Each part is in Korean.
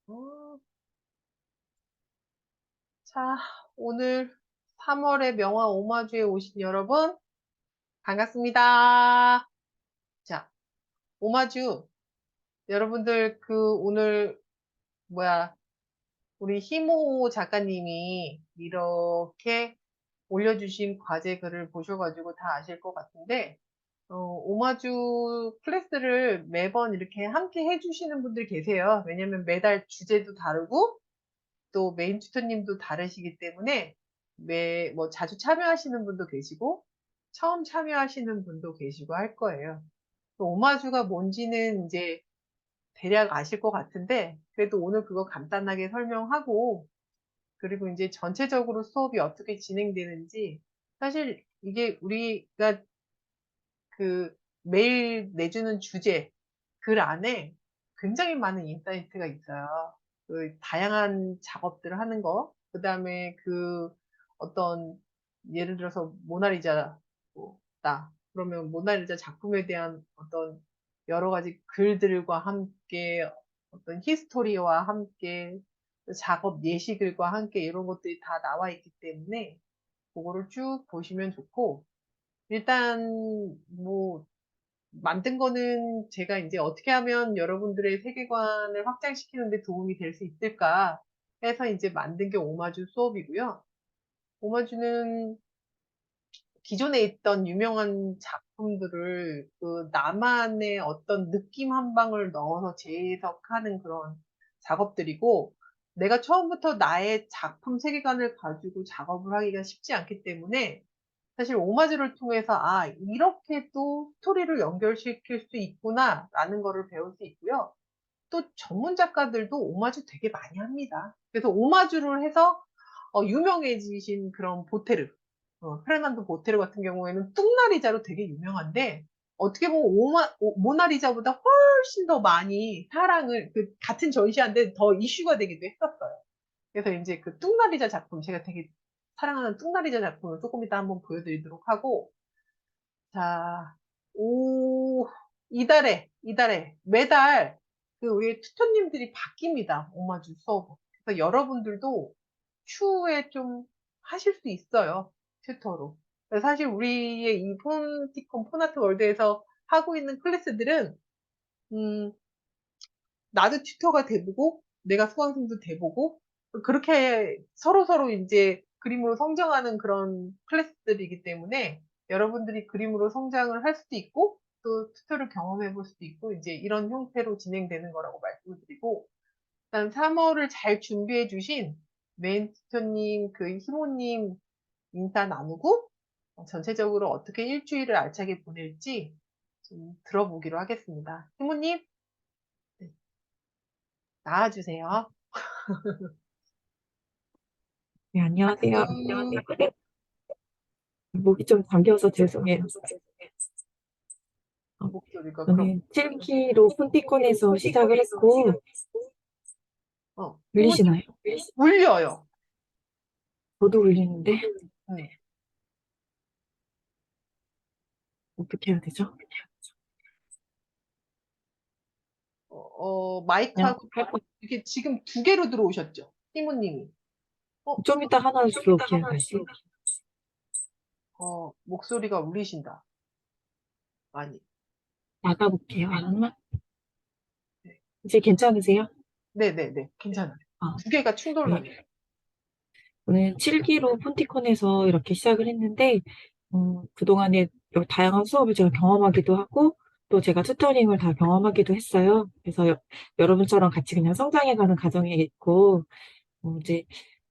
어, 자, 오늘 3월의 명화 오마주에 오신 여러분, 반갑습니다. 자, 오마주, 여러분들 오늘, 우리 희모 작가님이 이렇게 올려주신 과제 글을 보셔가지고 다 아실 것 같은데, 오마주 클래스를 매번 이렇게 함께 해주시는 분들 계세요. 왜냐면 매달 주제도 다르고, 또 메인 튜터님도 다르시기 때문에 뭐 자주 참여하시는 분도 계시고 처음 참여하시는 분도 계시고 할 거예요. 또 오마주가 뭔지는 이제 대략 아실 것 같은데 그래도 오늘 그거 간단하게 설명하고 그리고 이제 전체적으로 수업이 어떻게 진행되는지 사실 이게 우리가 매일 내주는 주제 글 안에 굉장히 많은 인사이트가 있어요. 다양한 작업들을 하는 거, 그 다음에 어떤, 예를 들어서 모나리자다. 그러면 모나리자 작품에 대한 어떤 여러 가지 글들과 함께 어떤 히스토리와 함께 작업 예시글과 함께 이런 것들이 다 나와 있기 때문에 그거를 쭉 보시면 좋고, 일단 뭐 만든 거는 제가 이제 어떻게 하면 여러분들의 세계관을 확장시키는 데 도움이 될 수 있을까 해서 이제 만든 게 오마주 수업이고요. 오마주는 기존에 있던 유명한 작품들을 나만의 어떤 느낌 한 방울 넣어서 재해석하는 그런 작업들이고, 내가 처음부터 나의 작품 세계관을 가지고 작업을 하기가 쉽지 않기 때문에 사실 오마주를 통해서 이렇게 또 스토리를 연결시킬 수 있구나 라는 거를 배울 수 있고요. 또 전문 작가들도 오마주 되게 많이 합니다. 그래서 오마주를 해서 유명해지신 그런 보테르, 페르난도 보테르 같은 경우에는 뚱나리자로 되게 유명한데 어떻게 보면 모나리자보다 훨씬 더 많이 사랑을 같은 전시한데 더 이슈가 되기도 했었어요. 그래서 이제 뚱나리자 작품 제가 되게 사랑하는 뚱나리자 작품을 조금 이따 한번 보여드리도록 하고 자, 이달에 매달 우리 튜터님들이 바뀝니다. 오마주 수업. 그래서 여러분들도 추후에 좀 하실 수 있어요. 튜터로. 그래서 사실 우리의 이 폰티콘 폰아트 월드에서 하고 있는 클래스들은 음, 나도 튜터가 돼보고 내가 수강생도 돼보고 그렇게 서로서로 이제 그림으로 성장하는 그런 클래스들이기 때문에 여러분들이 그림으로 성장을 할 수도 있고 또 튜터를 경험해 볼 수도 있고 이제 이런 형태로 진행되는 거라고 말씀을 드리고 일단 3월을 잘 준비해 주신 메인 튜터님 희모님 인사 나누고 전체적으로 어떻게 일주일을 알차게 보낼지 좀 들어보기로 하겠습니다. 희모님 네, 나와주세요. 네, 안녕하세요. 박수. 목이 좀 잠겨서 죄송해요. 어, 목소리가 그럼 저는 7기로 폰티콘에서 시작을 했고, 희모님 들리시나요? 울려요. 저도 울리는데, 응. 어떻게 해야 되죠? 그냥 마이크하고 할 거, 이렇게 지금 두 개로 들어오셨죠? 희모님이. 어, 좀 이따 하나 들어올게요, 다시. 목소리가 울리신다. 많이. 나가볼게요, 하나만. 네. 이제 괜찮으세요? 네네네. 괜찮아요. 아, 두 개가 네. 충돌나요. 저는 7기로 폰티콘에서 이렇게 시작을 했는데, 그동안에 여러 다양한 수업을 제가 경험하기도 하고, 또 제가 튜터링을 다 경험하기도 했어요. 그래서 여러분처럼 같이 그냥 성장해가는 과정에 있고, 이제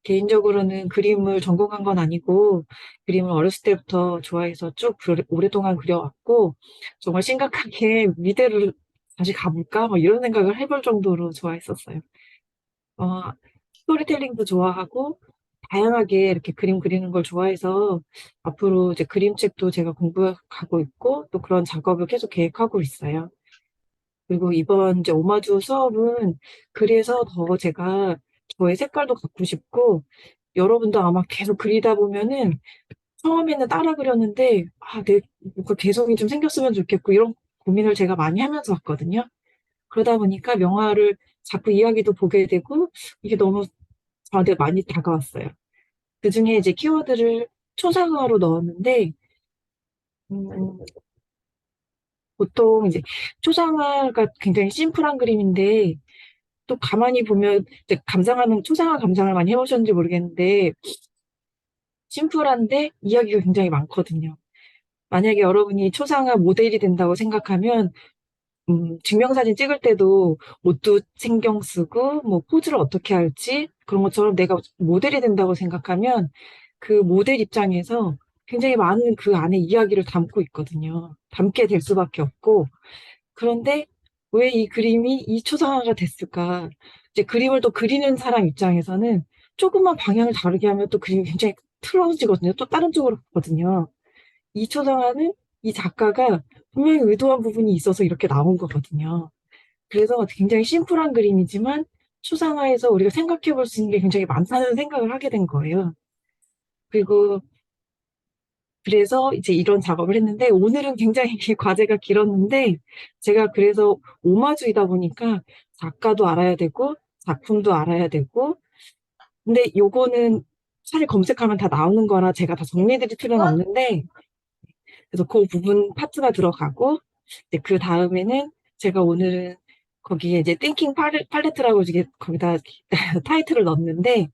개인적으로는 그림을 전공한 건 아니고 그림을 어렸을 때부터 좋아해서 쭉 오랫동안 그려왔고 정말 심각하게 미대를 다시 가볼까? 뭐 이런 생각을 해볼 정도로 좋아했었어요. 어, 스토리텔링도 좋아하고 다양하게 이렇게 그림 그리는 걸 좋아해서 앞으로 이제 그림책도 제가 공부하고 있고 또 그런 작업을 계속 계획하고 있어요. 그리고 이번 이제 오마주 수업은 그래서 더 제가 저의 색깔도 갖고 싶고 여러분도 아마 계속 그리다 보면은 처음에는 따라 그렸는데 내 뭔가 개성이 좀 생겼으면 좋겠고 이런 고민을 제가 많이 하면서 왔거든요. 그러다 보니까 명화를 자꾸 이야기도 보게 되고 이게 너무 저한테 많이 다가왔어요. 그중에 이제 키워드를 초상화로 넣었는데 음, 보통 이제 초상화가 굉장히 심플한 그림인데 또 가만히 보면 이제 감상하는 초상화 감상을 많이 해보셨는지 모르겠는데 심플한데 이야기가 굉장히 많거든요. 만약에 여러분이 초상화 모델이 된다고 생각하면 증명사진 찍을 때도 옷도 신경 쓰고 뭐 포즈를 어떻게 할지 그런 것처럼 내가 모델이 된다고 생각하면 그 모델 입장에서 굉장히 많은 그 안에 이야기를 담고 있거든요. 담게 될 수밖에 없고 그런데 왜 이 그림이 이 초상화가 됐을까? 이제 그림을 또 그리는 사람 입장에서는 조금만 방향을 다르게 하면 또 그림이 굉장히 틀어지거든요. 또 다른 쪽으로 가거든요. 이 초상화는 이 작가가 분명히 의도한 부분이 있어서 이렇게 나온 거거든요. 그래서 굉장히 심플한 그림이지만 초상화에서 우리가 생각해 볼 수 있는 게 굉장히 많다는 생각을 하게 된 거예요. 그리고 그래서 이제 이런 작업을 했는데 오늘은 굉장히 과제가 길었는데 제가 그래서 오마주이다 보니까 작가도 알아야 되고 작품도 알아야 되고 근데 요거는 사실 검색하면 다 나오는 거라 제가 다 정리해드릴 필요는 없는데 그래서 그 부분 파트가 들어가고 이제 그 다음에는 제가 오늘은 거기에 이제 띵킹 팔레트라고 이게 거기다 타이틀을 넣었는데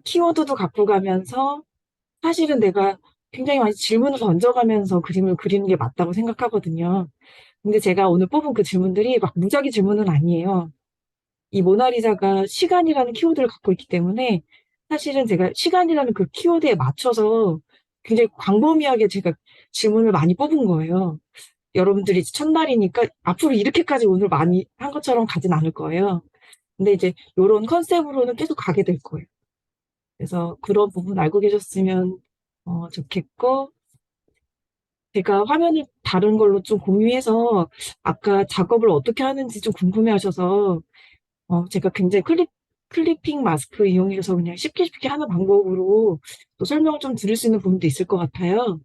키워드도 갖고 가면서 사실은 내가 굉장히 많이 질문을 던져가면서 그림을 그리는 게 맞다고 생각하거든요. 근데 제가 오늘 뽑은 그 질문들이 막 무작위 질문은 아니에요. 이 모나리자가 시간이라는 키워드를 갖고 있기 때문에 사실은 제가 시간이라는 그 키워드에 맞춰서 굉장히 광범위하게 제가 질문을 많이 뽑은 거예요. 여러분들이 첫날이니까 앞으로 이렇게까지 오늘 많이 한 것처럼 가진 않을 거예요. 근데 이제 이런 컨셉으로는 계속 가게 될 거예요. 그래서 그런 부분 알고 계셨으면 좋겠고 제가 화면을 다른 걸로 좀 공유해서 아까 작업을 어떻게 하는지 좀 궁금해 하셔서 제가 굉장히 클리핑 마스크 이용해서 그냥 쉽게 쉽게 하는 방법으로 또 설명을 좀 드릴 수 있는 부분도 있을 것 같아요.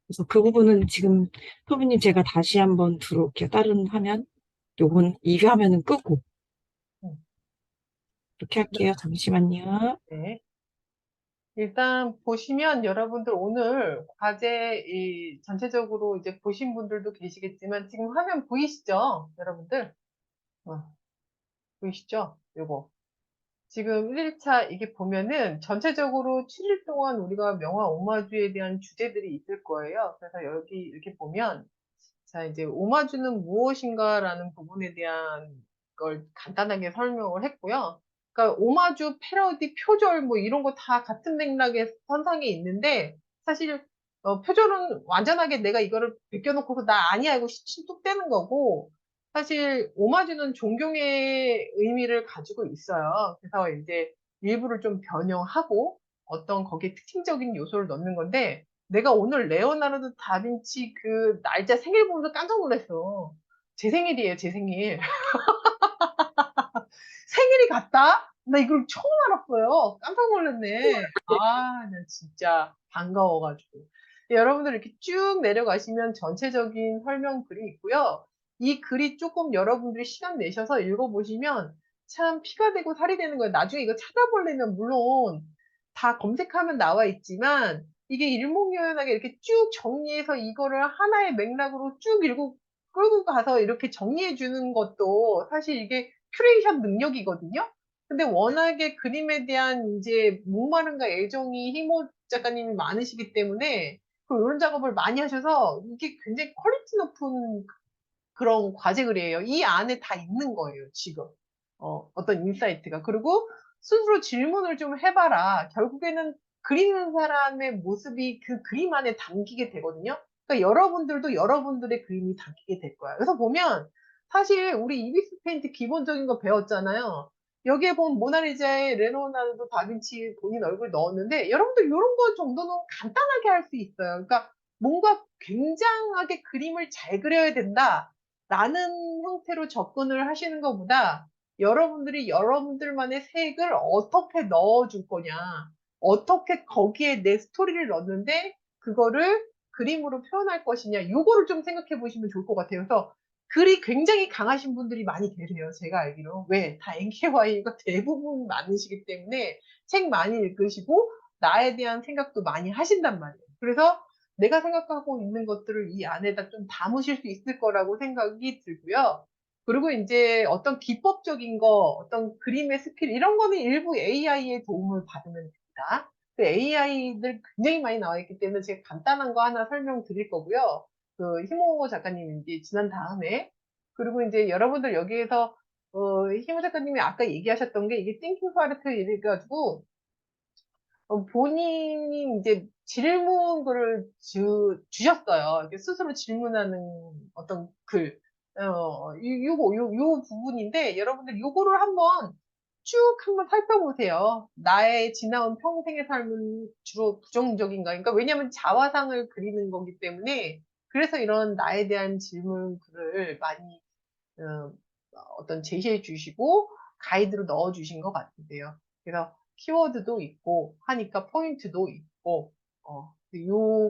그래서 그 부분은 지금 토비님 제가 다시 한번 들어올게요. 다른 화면. 요건 이 화면은 끄고 음. 이렇게 할게요. 잠시만요. 네. 일단 보시면 여러분들 오늘 과제 전체적으로 이제 보신 분들도 계시겠지만 지금 화면 보이시죠? 여러분들? 보이시죠? 요거. 지금 1일차 이게 보면은 전체적으로 7일 동안 우리가 명화 오마주에 대한 주제들이 있을 거예요. 그래서 여기 이렇게 보면 자, 이제 오마주는 무엇인가라는 부분에 대한 걸 간단하게 설명을 했고요. 그러니까 오마주, 패러디, 표절 뭐 이런 거 다 같은 맥락의 선상에 있는데 사실 표절은 완전하게 내가 이거를 베껴놓고서 나 아니야 이거 뚝 떼는 거고 사실 오마주는 존경의 의미를 가지고 있어요. 그래서 이제 일부를 좀 변형하고 어떤 거기에 특징적인 요소를 넣는 건데 내가 오늘 레오나르도 다빈치 그 날짜 생일 보면서 깜짝 놀랐어. 제 생일이에요, 제 생일. 생일이 같다? 나 이걸 처음 알았어요. 깜짝 놀랐네. 아, 나 진짜 반가워가지고. 여러분들 이렇게 쭉 내려가시면 전체적인 설명 글이 있고요. 이 글이 조금 여러분들이 시간 내셔서 읽어보시면 참 피가 되고 살이 되는 거예요. 나중에 이거 찾아보려면 물론 다 검색하면 나와 있지만 이게 일목요연하게 이렇게 쭉 정리해서 이거를 하나의 맥락으로 쭉 끌고 가서 이렇게 정리해 주는 것도 사실 이게 큐레이션 능력이거든요. 근데 워낙에 그림에 대한 이제 목마름과 애정이 희모 작가님이 많으시기 때문에 이런 작업을 많이 하셔서 이게 굉장히 퀄리티 높은 그런 과제글이에요. 이 안에 다 있는 거예요, 지금. 어떤 인사이트가. 그리고 스스로 질문을 좀 해봐라. 결국에는 그리는 사람의 모습이 그 그림 안에 담기게 되거든요. 그러니까 여러분들도 여러분들의 그림이 담기게 될 거야. 그래서 보면 사실 우리 이비스 페인트 기본적인 거 배웠잖아요. 여기에 보면 모나리자의 레오나르도 다빈치 본인 얼굴 넣었는데 여러분들 이런 거 정도는 간단하게 할 수 있어요. 그러니까 뭔가 굉장하게 그림을 잘 그려야 된다. 라는 형태로 접근을 하시는 것보다 여러분들이 여러분들만의 색을 어떻게 넣어줄 거냐, 어떻게 거기에 내 스토리를 넣는데 그거를 그림으로 표현할 것이냐, 요거를 좀 생각해 보시면 좋을 것 같아요. 그래서 글이 굉장히 강하신 분들이 많이 계세요. 제가 알기로. 왜? 다 NKY가 대부분 많으시기 때문에 책 많이 읽으시고 나에 대한 생각도 많이 하신단 말이에요. 그래서 내가 생각하고 있는 것들을 이 안에다 좀 담으실 수 있을 거라고 생각이 들고요. 그리고 이제 어떤 기법적인 거, 어떤 그림의 스킬, 이런 거는 일부 AI의 도움을 받으면 됩니다. 그 AI들 굉장히 많이 나와 있기 때문에 제가 간단한 거 하나 설명드릴 거고요. 그 희모 작가님이 이제 지난 다음에 그리고 이제 여러분들 여기에서 희모 작가님이 아까 얘기하셨던 게 이게 띵킹 파르트 이래가지고 본인이 이제 질문글을 주셨어요. 이렇게 스스로 질문하는 어떤 글. 요 부분인데, 여러분들 요거를 쭉 한번 살펴보세요. 나의 지나온 평생의 삶은 주로 부정적인가? 그러니까 왜냐면 자화상을 그리는 거기 때문에, 그래서 이런 나에 대한 질문글을 많이 어, 어떤 제시해 주시고 가이드로 넣어 주신 것 같은데요. 그래서 키워드도 있고 하니까 포인트도 있고 이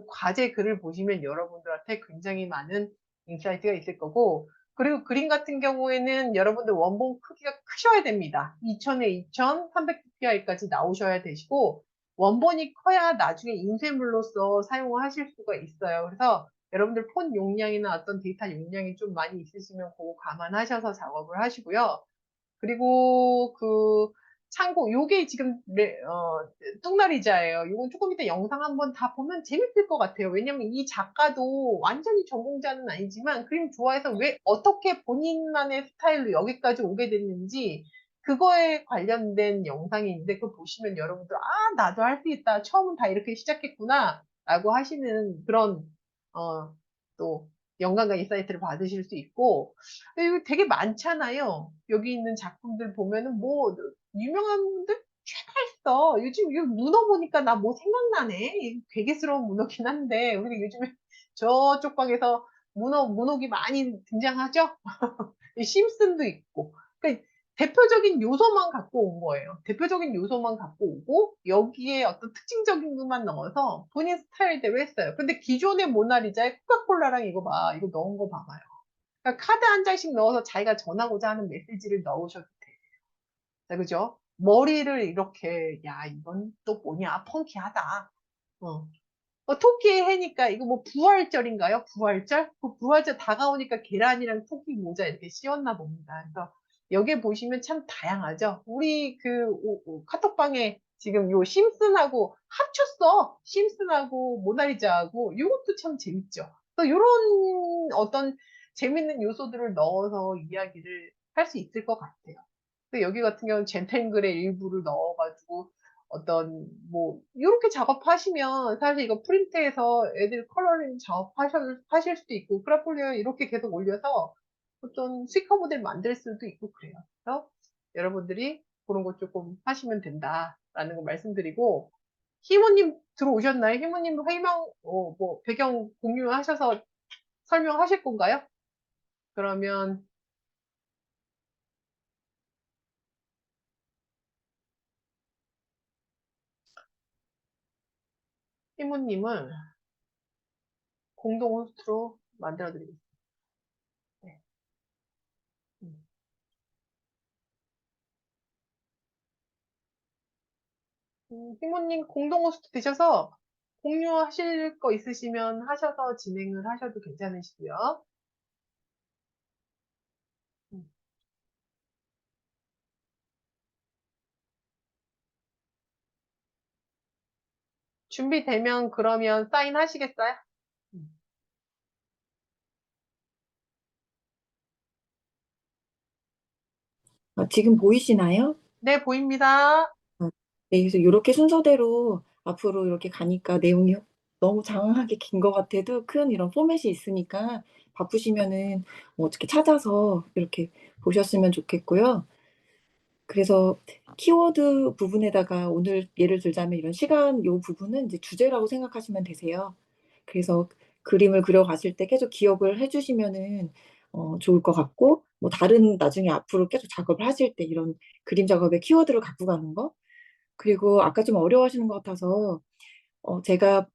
과제 글을 보시면 여러분들한테 굉장히 많은 인사이트가 있을 거고 그리고 그림 같은 경우에는 여러분들 원본 크기가 크셔야 됩니다. 2000에 2000, 300dpi까지 나오셔야 되시고 원본이 커야 나중에 인쇄물로서 사용을 하실 수가 있어요. 그래서 여러분들 폰 용량이나 어떤 데이터 용량이 좀 많이 있으시면 그거 감안하셔서 작업을 하시고요. 그리고 참고 요게 지금 뚱나리자예요. 요건 조금 이따 영상 한번 다 보면 재밌을 것 같아요. 왜냐면 이 작가도 완전히 전공자는 아니지만 그림 좋아해서 왜 어떻게 본인만의 스타일로 여기까지 오게 됐는지 그거에 관련된 영상이 있는데 그거 보시면 여러분들 나도 할 수 있다. 처음은 다 이렇게 시작했구나 라고 하시는 그런 또 영감과 인사이트를 받으실 수 있고 이거 되게 많잖아요. 여기 있는 작품들 보면은 뭐 유명한 분들 쫙 있어. 요즘 이거 문어 보니까 나 뭐 생각나네. 괴기스러운 문어긴 한데 우리 요즘에 저쪽 방에서 문어기 많이 등장하죠. 심슨도 있고. 그러니까 대표적인 요소만 갖고 온 거예요. 대표적인 요소만 갖고 오고 여기에 어떤 특징적인 것만 넣어서 본인 스타일대로 했어요. 근데 기존의 모나리자에 코카콜라랑 이거 봐. 이거 넣은 거 봐봐요. 그러니까 카드 한 장씩 넣어서 자기가 전하고자 하는 메시지를 넣으셔도 돼. 자, 그죠? 머리를 이렇게, 야, 이건 또 뭐냐? 펑키하다. 어. 토끼의 해니까 이거 뭐 부활절인가요? 부활절? 그 부활절 다가오니까 계란이랑 토끼 모자 이렇게 씌웠나 봅니다. 그래서 여기에 보시면 참 다양하죠. 우리 카톡방에 지금 요 심슨하고 합쳤어. 심슨하고 모나리자하고 이것도 참 재밌죠. 그래서 이런 어떤 재밌는 요소들을 넣어서 이야기를 할 수 있을 것 같아요. 근데 여기 같은 경우는 젠탱글의 일부를 넣어가지고 어떤 뭐 이렇게 작업하시면 사실 이거 프린트해서 애들 컬러링 작업하실 수도 있고 크라폴리오 이렇게 계속 올려서 어떤 스티커 모델 만들 수도 있고 그래요. 그래서 여러분들이 그런 거 조금 하시면 된다라는 거 말씀드리고 희모님 들어오셨나요? 희모님 회의명 뭐 배경 공유하셔서 설명하실 건가요? 그러면 희모님을 공동 호스트로 만들어 드리겠습니다. 네. 음. 희모님 공동 호스트 되셔서 공유하실 거 있으시면 하셔서 진행을 하셔도 괜찮으시고요. 음. 준비되면 그러면 사인 하시겠어요? 음. 지금 보이시나요? 네, 보입니다. 네, 그래서 이렇게 순서대로 앞으로 이렇게 가니까 내용이 너무 장황하게 긴 것 같아도 큰 이런 포맷이 있으니까 바쁘시면은 뭐 어떻게 찾아서 이렇게 보셨으면 좋겠고요. 그래서 키워드 부분에다가 오늘 예를 들자면 이런 시간 요 부분은 이제 주제라고 생각하시면 되세요. 그래서 그림을 그려가실 때 계속 기억을 해주시면은 좋을 것 같고 뭐 다른 나중에 앞으로 계속 작업을 하실 때 이런 그림 작업에 키워드를 갖고 가는 거 그리고 아까 좀 어려워하시는 것 같아서 제가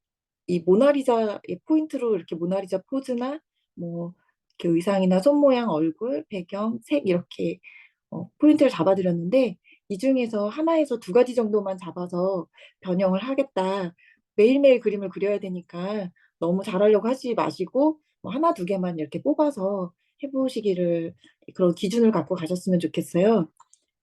이 모나리자의 포인트로 이렇게 모나리자 포즈나 뭐 이렇게 의상이나 손 모양, 얼굴, 배경, 색 이렇게 포인트를 잡아드렸는데 이 중에서 하나에서 두 가지 정도만 잡아서 변형을 하겠다. 매일매일 그림을 그려야 되니까 너무 잘하려고 하지 마시고 뭐 하나, 두 개만 이렇게 뽑아서 해보시기를 그런 기준을 갖고 가셨으면 좋겠어요.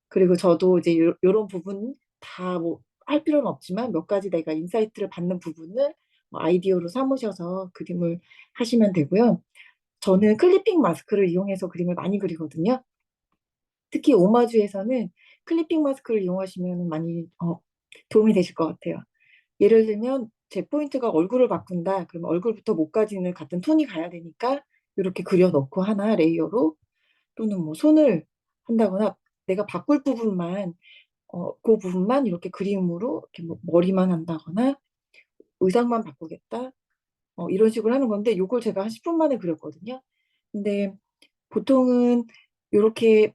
그리고 저도 이제 요런 부분 다 뭐 할 필요는 없지만 몇 가지 내가 인사이트를 받는 부분을 뭐 아이디어로 삼으셔서 그림을 하시면 되고요. 저는 클리핑 마스크를 이용해서 그림을 많이 그리거든요. 특히 오마주에서는 클리핑 마스크를 이용하시면 많이 도움이 되실 것 같아요. 예를 들면 제 포인트가 얼굴을 바꾼다. 그러면 얼굴부터 목까지는 같은 톤이 가야 되니까 이렇게 그려놓고 하나 레이어로 또는 뭐 손을 한다거나 내가 바꿀 부분만 그 부분만 이렇게 그림으로 이렇게 뭐 머리만 한다거나 의상만 바꾸겠다. 이런 식으로 하는 건데 요걸 제가 한 10분 만에 그렸거든요. 근데 보통은 이렇게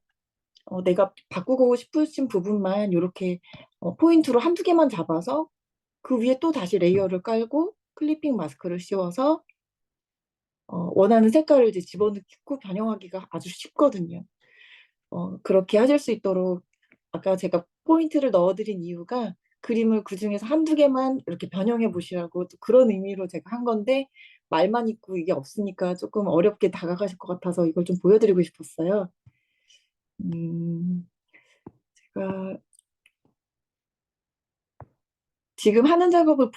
내가 바꾸고 싶으신 부분만 이렇게 포인트로 한두 개만 잡아서 그 위에 또 다시 레이어를 깔고 클리핑 마스크를 씌워서 원하는 색깔을 이제 집어넣고 변형하기가 아주 쉽거든요. 그렇게 하실 수 있도록 아까 제가 포인트를 넣어드린 이유가 그림을 그중에서 한두 개만 이렇게 변형해 보시라고 또 그런 의미로 제가 한 건데 말만 있고 이게 없으니까 조금 어렵게 다가가실 것 같아서 이걸 좀 보여드리고 싶었어요. 제가 지금 하는 작업을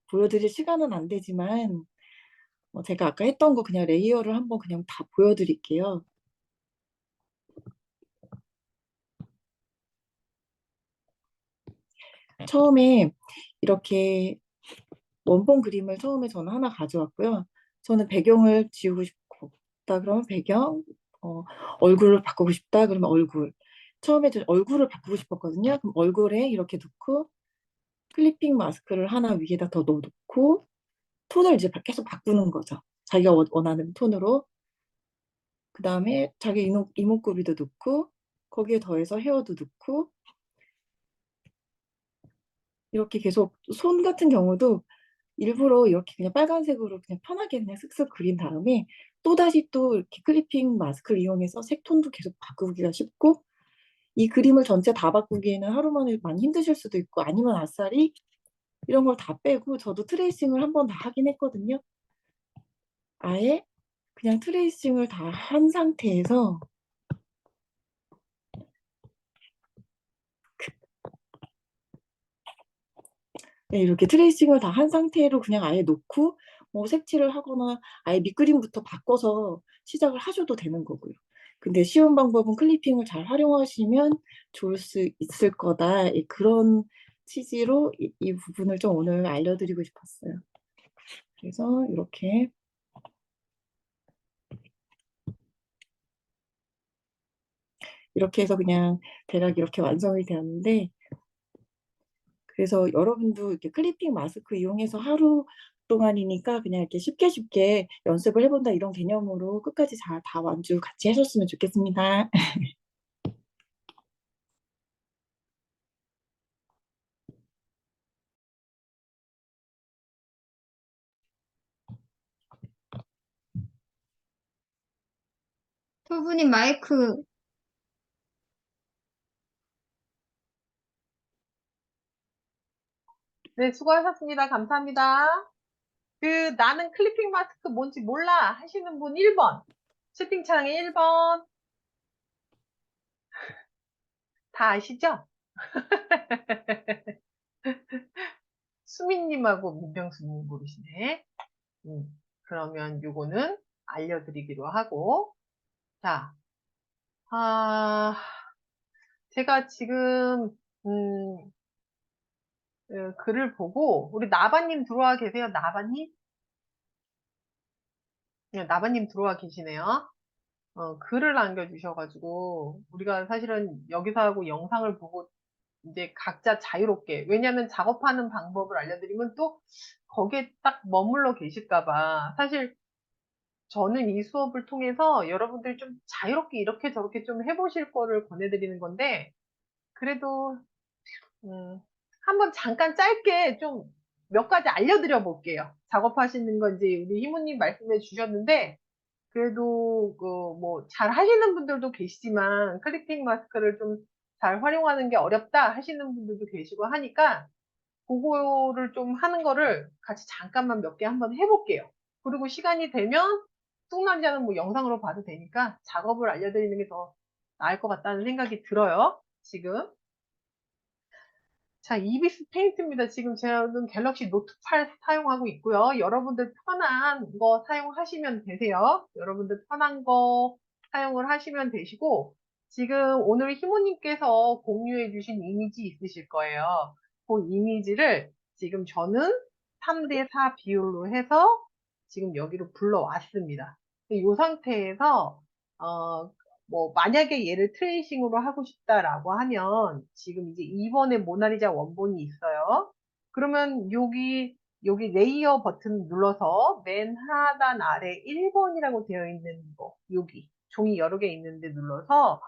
보여드릴 시간은 안 되지만 제가 아까 했던 거 그냥 레이어를 한번 그냥 다 보여드릴게요. 처음에 이렇게 원본 그림을 처음에 저는 하나 가져왔고요. 저는 배경을 지우고 싶다 그러면 배경, 어, 얼굴을 바꾸고 싶다 그러면 얼굴. 처음에 저 얼굴을 바꾸고 싶었거든요. 그럼 얼굴에 이렇게 놓고 클리핑 마스크를 하나 위에다 더 넣어놓고 톤을 이제 계속 바꾸는 거죠. 자기가 원하는 톤으로. 그 다음에 자기 이목구비도 넣고 거기에 더해서 헤어도 넣고 이렇게 계속 손 같은 경우도 일부러 이렇게 그냥 빨간색으로 그냥 편하게 그냥 슥슥 그린 다음에 또다시 또 이렇게 클리핑 마스크를 이용해서 색톤도 계속 바꾸기가 쉽고 이 그림을 전체 다 바꾸기에는 하루 만에 많이 힘드실 수도 있고 아니면 아싸리 이런 걸 다 빼고 저도 트레이싱을 한 번 다 하긴 했거든요. 아예 그냥 트레이싱을 다 한 상태에서 네, 이렇게 트레이싱을 다 한 상태로 그냥 아예 놓고 뭐 색칠을 하거나 아예 밑그림부터 바꿔서 시작을 하셔도 되는 거고요. 근데 쉬운 방법은 클리핑을 잘 활용하시면 좋을 수 있을 거다. 그런 취지로 이 부분을 좀 오늘 알려드리고 싶었어요. 그래서 이렇게 해서 그냥 대략 이렇게 완성이 되었는데 그래서 여러분도 이렇게 클리핑 마스크 이용해서 하루 동안이니까 그냥 이렇게 쉽게 쉽게 연습을 해본다 이런 개념으로 끝까지 잘 다 완주 같이 하셨으면 좋겠습니다. 토부님 마이크, 네, 수고하셨습니다. 감사합니다. 나는 클리핑 마스크 뭔지 몰라 하시는 분 1번. 채팅창에 1번. 다 아시죠? 수민님하고 민병수님 모르시네. 그러면 요거는 알려드리기로 하고. 자, 제가 지금, 음, 글을 보고, 우리 나바님 들어와 계세요? 나바님? 네, 나바님 들어와 계시네요. 글을 남겨주셔가지고, 우리가 사실은 여기서 하고 영상을 보고, 이제 각자 자유롭게, 왜냐면 작업하는 방법을 알려드리면 또 거기에 딱 머물러 계실까봐. 사실 저는 이 수업을 통해서 여러분들이 좀 자유롭게 이렇게 저렇게 좀 해보실 거를 권해드리는 건데, 그래도, 음, 한번 잠깐 짧게 좀 몇 가지 알려드려 볼게요. 작업하시는 건지 우리 희모님 말씀해 주셨는데, 그래도 뭐 잘 하시는 분들도 계시지만 클리핑 마스크를 좀 잘 활용하는 게 어렵다 하시는 분들도 계시고 하니까 그거를 좀 하는 거를 같이 잠깐만 몇 개 한번 해볼게요. 그리고 시간이 되면 쑥남자는 뭐 영상으로 봐도 되니까 작업을 알려드리는 게 더 나을 것 같다는 생각이 들어요. 지금. 자, 이비스 페인트입니다. 지금 저는 갤럭시 노트 8 사용하고 있고요. 여러분들 편한 거 사용하시면 되세요. 여러분들 편한 거 사용을 하시면 되시고, 지금 오늘 희모님께서 공유해 주신 이미지 있으실 거예요. 그 이미지를 지금 저는 3대 4 비율로 해서 지금 여기로 불러왔습니다. 이 상태에서 어, 뭐 만약에 얘를 트레이싱으로 하고 싶다라고 하면 지금 이제 2번에 모나리자 원본이 있어요. 그러면 여기 레이어 버튼 눌러서 맨 하단 아래 1번이라고 되어 있는 거 여기 종이 여러 개 있는데 눌러서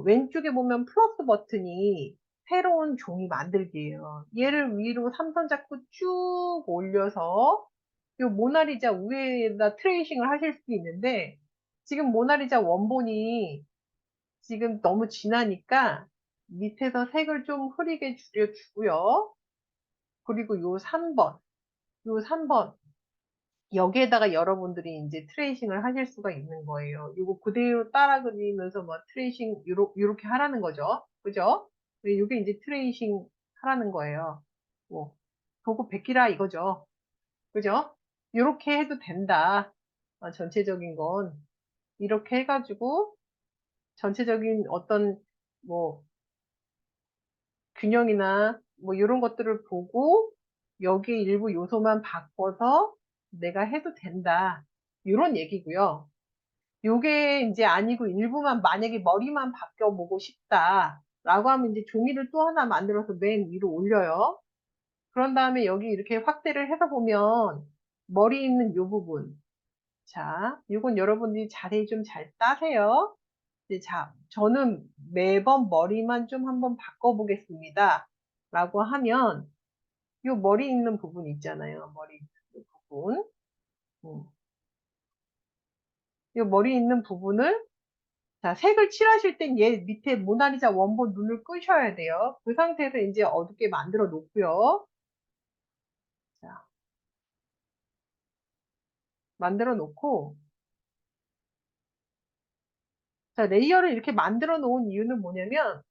왼쪽에 보면 플러스 버튼이 새로운 종이 만들기예요. 얘를 위로 삼선 잡고 쭉 올려서 이 모나리자 위에다 트레이싱을 하실 수 있는데 지금 모나리자 원본이 지금 너무 진하니까 밑에서 색을 좀 흐리게 줄여주고요. 그리고 요 3번 여기에다가 여러분들이 이제 트레이싱을 하실 수가 있는 거예요. 이거 그대로 따라 그리면서 뭐 트레이싱 요렇게 하라는 거죠. 그죠? 이게 이제 트레이싱 하라는 거예요. 뭐 보고 베끼라 이거죠. 그죠? 요렇게 해도 된다. 전체적인 건 이렇게 해가지고 전체적인 어떤 뭐 균형이나 뭐 이런 것들을 보고 여기 일부 요소만 바꿔서 내가 해도 된다. 이런 얘기고요. 요게 이제 아니고 일부만 만약에 머리만 바뀌어보고 싶다. 라고 하면 이제 종이를 또 하나 만들어서 맨 위로 올려요. 그런 다음에 여기 이렇게 확대를 해서 보면 머리 있는 요 부분. 자, 이건 여러분들이 자세히 좀 잘 따세요. 자, 저는 매번 머리만 좀 한번 바꿔보겠습니다. 라고 하면, 요 머리 있는 부분 있잖아요. 머리 있는 부분. 음. 요 머리 있는 부분을, 자, 색을 칠하실 땐 얘 밑에 모나리자 원본 눈을 끄셔야 돼요. 그 상태에서 이제 어둡게 만들어 놓고요. 자, 만들어 놓고, 자, 레이어를 이렇게 만들어 놓은 이유는 뭐냐면,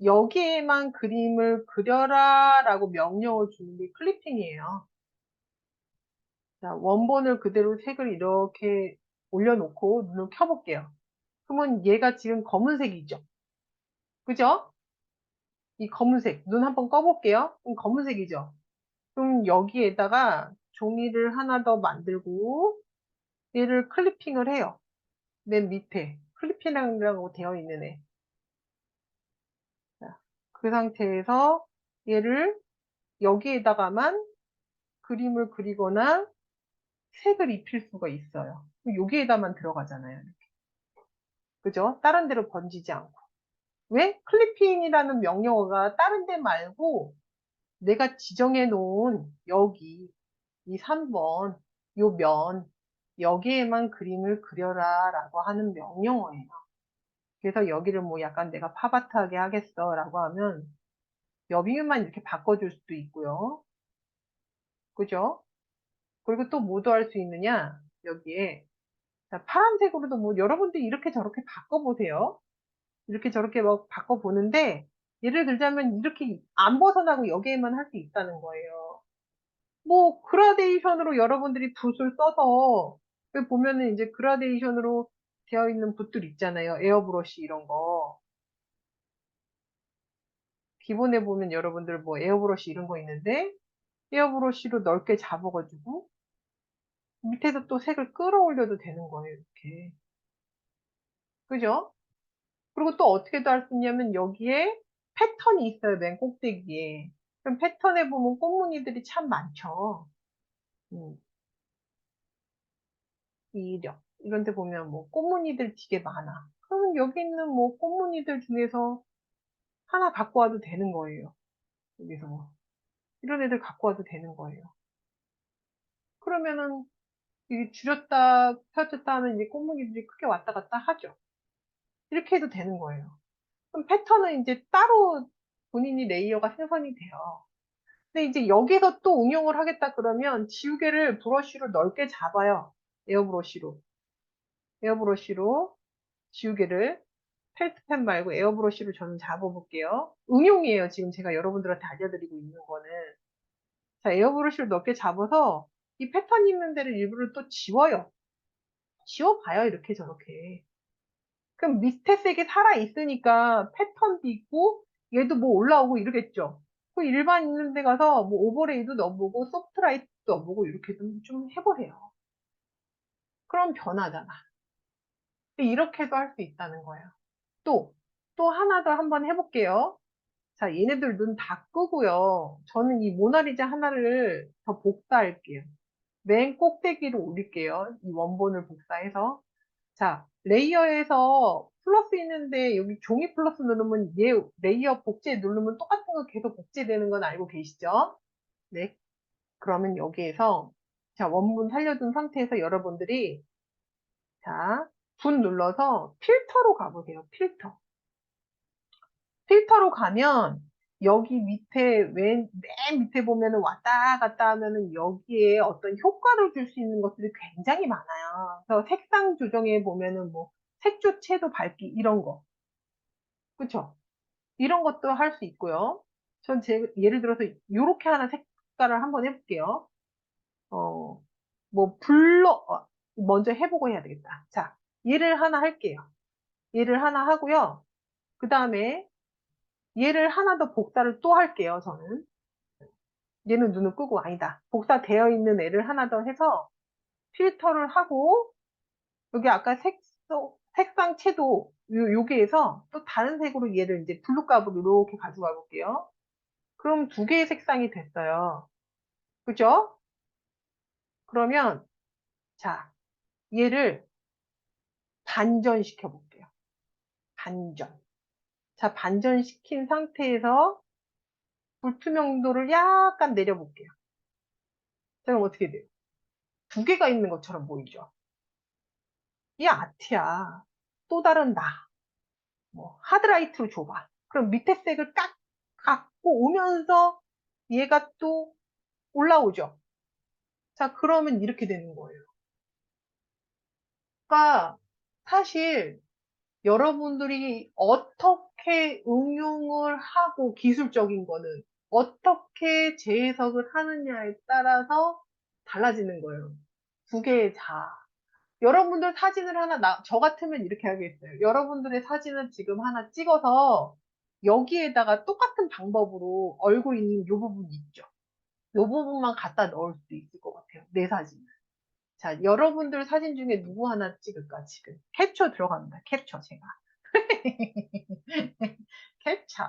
여기에만 그림을 그려라 라고 명령을 주는 게 클리핑이에요. 자, 원본을 그대로 색을 이렇게 올려놓고 눈을 켜볼게요. 그러면 얘가 지금 검은색이죠? 그죠? 이 검은색. 눈 한번 꺼볼게요. 그럼 검은색이죠? 그럼 여기에다가 종이를 하나 더 만들고 얘를 클리핑을 해요. 맨 밑에. 클리핑이라고 되어 있는 애. 자, 그 상태에서 얘를 여기에다가만 그림을 그리거나 색을 입힐 수가 있어요. 여기에다만 들어가잖아요. 그죠? 다른 데로 번지지 않고. 왜? 클리핑이라는 명령어가 다른 데 말고 내가 지정해 놓은 여기 이 3번 요 면 여기에만 그림을 그려라 라고 하는 명령어예요. 그래서 여기를 뭐 약간 내가 파바트하게 하겠어 라고 하면 여기만 이렇게 바꿔줄 수도 있고요. 그죠? 그리고 또 뭐도 할 수 있느냐? 여기에 자, 파란색으로도 뭐 여러분들이 이렇게 저렇게 바꿔보세요. 이렇게 저렇게 막 바꿔보는데 예를 들자면 이렇게 안 벗어나고 여기에만 할 수 있다는 거예요. 뭐 그라데이션으로 여러분들이 붓을 써서 여기 보면은 이제 그라데이션으로 되어 있는 붓들 있잖아요. 에어브러쉬 이런 거. 기본에 보면 여러분들 뭐 에어브러쉬 이런 거 있는데 에어브러쉬로 넓게 잡아가지고 밑에서 또 색을 끌어올려도 되는 거예요. 이렇게. 그죠? 그리고 또 어떻게도 할 수 있냐면 여기에 패턴이 있어요. 맨 꼭대기에. 그럼 패턴에 보면 꽃무늬들이 참 많죠. 음, 이력. 이런 데 보면 뭐 꽃무늬들 되게 많아. 그러면 여기 있는 뭐 꽃무늬들 중에서 하나 갖고 와도 되는 거예요. 여기서 뭐. 이런 애들 갖고 와도 되는 거예요. 그러면은 이게 줄였다 펴졌다 하면 이제 꼼무기들이 크게 왔다 갔다 하죠. 이렇게 해도 되는 거예요. 그럼 패턴은 이제 따로 본인이 레이어가 생성이 돼요. 근데 이제 여기서 또 응용을 하겠다 그러면 지우개를 브러쉬로 넓게 잡아요. 에어브러쉬로. 에어브러쉬로 지우개를 펠트펜 말고 에어브러쉬로 저는 잡아볼게요. 응용이에요. 지금 제가 여러분들한테 알려드리고 있는 거는. 자, 에어브러쉬를 넓게 잡아서 이 패턴 있는 데를 일부러 또 지워요. 지워봐요. 이렇게 저렇게. 그럼 밑에 색이 살아있으니까 패턴도 있고 얘도 뭐 올라오고 이러겠죠. 그 일반 있는 데 가서 뭐 오버레이도 넣어보고 소프트라이트도 넣어보고 이렇게 좀 해보세요. 그럼 변하잖아. 이렇게도 할 수 있다는 거예요. 또, 또 하나 더 한번 해볼게요. 자, 얘네들 눈 다 끄고요. 저는 이 모나리자 하나를 더 복사할게요. 맨 꼭대기로 올릴게요. 이 원본을 복사해서. 자, 레이어에서 플러스 있는데 여기 종이 플러스 누르면 얘 레이어 복제 누르면 똑같은 거 계속 복제되는 건 알고 계시죠? 네. 그러면 여기에서 자, 원본 살려둔 상태에서 여러분들이 자, 분 눌러서 필터로 가보세요. 필터. 필터로 가면 여기 밑에 맨 밑에 보면은 왔다 갔다 하면은 여기에 어떤 효과를 줄 수 있는 것들이 굉장히 많아요. 그래서 색상 조정에 보면은 뭐 색조, 채도, 밝기 이런 거. 그쵸? 이런 것도 할 수 있고요. 전 예를 들어서 이렇게 하나 색깔을 한번 해볼게요. 어, 뭐 먼저 해보고 해야 되겠다. 자, 얘를 하나 할게요. 얘를 하나 하고요. 그 다음에 얘를 하나 더 복사를 또 할게요, 저는. 얘는 눈을 끄고 아니다. 복사되어 있는 애를 하나 더 해서 필터를 하고, 여기 아까 색상 채도, 여기에서 또 다른 색으로 얘를 이제 블루값으로 이렇게 가져가 볼게요. 그럼 두 개의 색상이 됐어요. 그죠? 그러면, 자, 얘를 반전시켜 볼게요. 반전. 자, 반전시킨 상태에서 불투명도를 약간 내려볼게요. 자, 그럼 어떻게 돼요? 두 개가 있는 것처럼 보이죠? 이 아트야. 또 다른 나. 뭐, 하드라이트로 줘봐. 그럼 밑에 색을 깍 갖고 오면서 얘가 또 올라오죠. 자, 그러면 이렇게 되는 거예요. 그러니까 사실 여러분들이 어떻게 응용을 하고 기술적인 거는 어떻게 재해석을 하느냐에 따라서 달라지는 거예요. 두 개의 자. 여러분들 사진을 하나, 저 같으면 이렇게 하겠어요. 여러분들의 사진을 지금 하나 찍어서 여기에다가 똑같은 방법으로 얼굴 있는 이 부분 있죠. 이 부분만 갖다 넣을 수도 있을 것 같아요. 내 사진. 자, 여러분들 사진 중에 누구 하나 찍을까, 지금? 캡처 들어갑니다. 캡처, 제가. 캡처.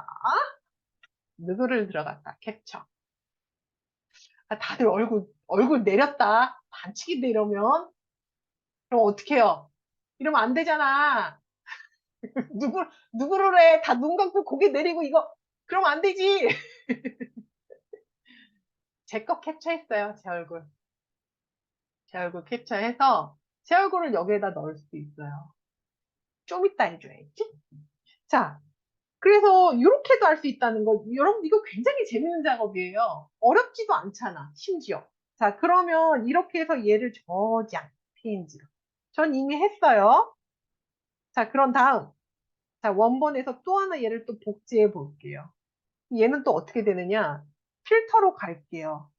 누구를 들어갔다. 캡처. 아, 다들 얼굴 내렸다. 반칙인데 이러면. 그럼 어떻게 해요? 이러면 안 되잖아. 누구를 해? 다 눈 감고 고개 내리고 이거, 그러면 안 되지. 제 거 캡처했어요. 제 얼굴. 제 얼굴 캡처해서 제 얼굴을 여기에다 넣을 수도 있어요. 좀 이따 해줘야지. 자, 그래서 이렇게도 할 수 있다는 거. 여러분, 이거 굉장히 재밌는 작업이에요. 어렵지도 않잖아, 심지어. 자, 그러면 이렇게 해서 얘를 저장, PNG로. 전 이미 했어요. 자, 그런 다음. 자, 원본에서 또 하나 얘를 또 복제해 볼게요. 얘는 또 어떻게 되느냐? 필터로 갈게요.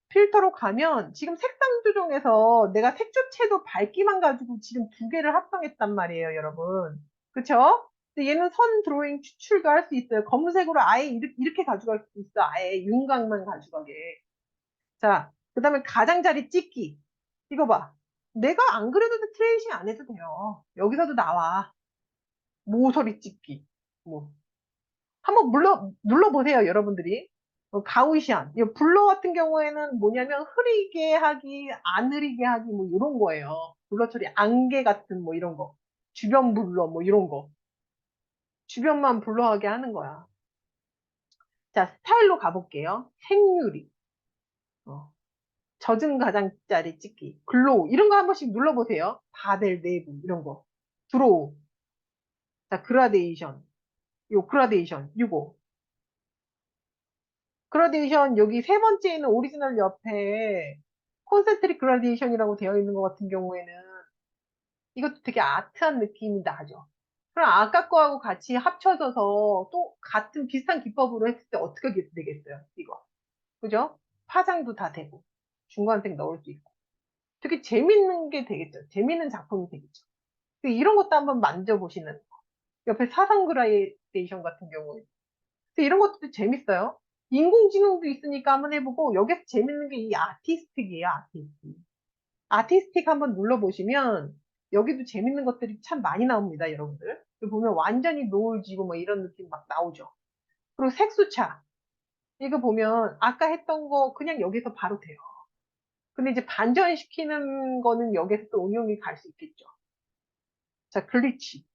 필터로 가면 지금 색상 조정에서 내가 색조채도 밝기만 가지고 지금 두 개를 합성했단 말이에요, 여러분. 그쵸? 근데 얘는 선 드로잉 추출도 할 수 있어요. 검은색으로 아예 이렇게 가져갈 수 있어. 아예 윤곽만 가져가게. 자, 그 다음에 가장자리 찍기. 이거 봐. 내가 안 그래도 트레이싱 안 해도 돼요. 여기서도 나와. 모서리 찍기. 뭐. 한번 눌러보세요, 여러분들이. 가우시안. 이 블러 같은 경우에는 뭐냐면 흐리게 하기, 안 흐리게 하기, 뭐 이런 거예요. 블러 처리, 안개 같은 뭐 이런 거. 주변 블러, 뭐 이런 거. 주변만 블러하게 하는 거야. 자, 스타일로 가볼게요. 생유리. 어. 젖은 가장자리 찍기, 글로우 이런 거 한 번씩 눌러보세요. 바벨 내부 이런 거. 드로우. 자, 그라데이션. 요 그라데이션 요거. 그라데이션 여기 세 번째에는 오리지널 옆에 콘센트릭 그라데이션이라고 되어 있는 것 같은 경우에는 이것도 되게 아트한 느낌이 나죠. 그럼 아까 거하고 같이 합쳐져서 또 같은 비슷한 기법으로 했을 때 어떻게 되겠어요? 이거. 그죠? 파장도 다 되고 중간색 넣을 수 있고 되게 재밌는 게 되겠죠. 재밌는 작품이 되겠죠. 이런 것도 한번 만져보시는 거. 옆에 사상 그라데이션 같은 경우에 이런 것도 재밌어요. 인공지능도 있으니까 한번 해보고 여기서 재밌는 게 이 아티스틱이에요. 아티스틱. 아티스틱 한번 눌러보시면 여기도 재밌는 것들이 참 많이 나옵니다. 여러분들. 여기 보면 완전히 노을지고 뭐 이런 느낌 막 나오죠. 그리고 색수차. 이거 보면 아까 했던 거 그냥 여기서 바로 돼요. 근데 이제 반전시키는 거는 여기서 또 응용이 갈 수 있겠죠. 자, 글리치.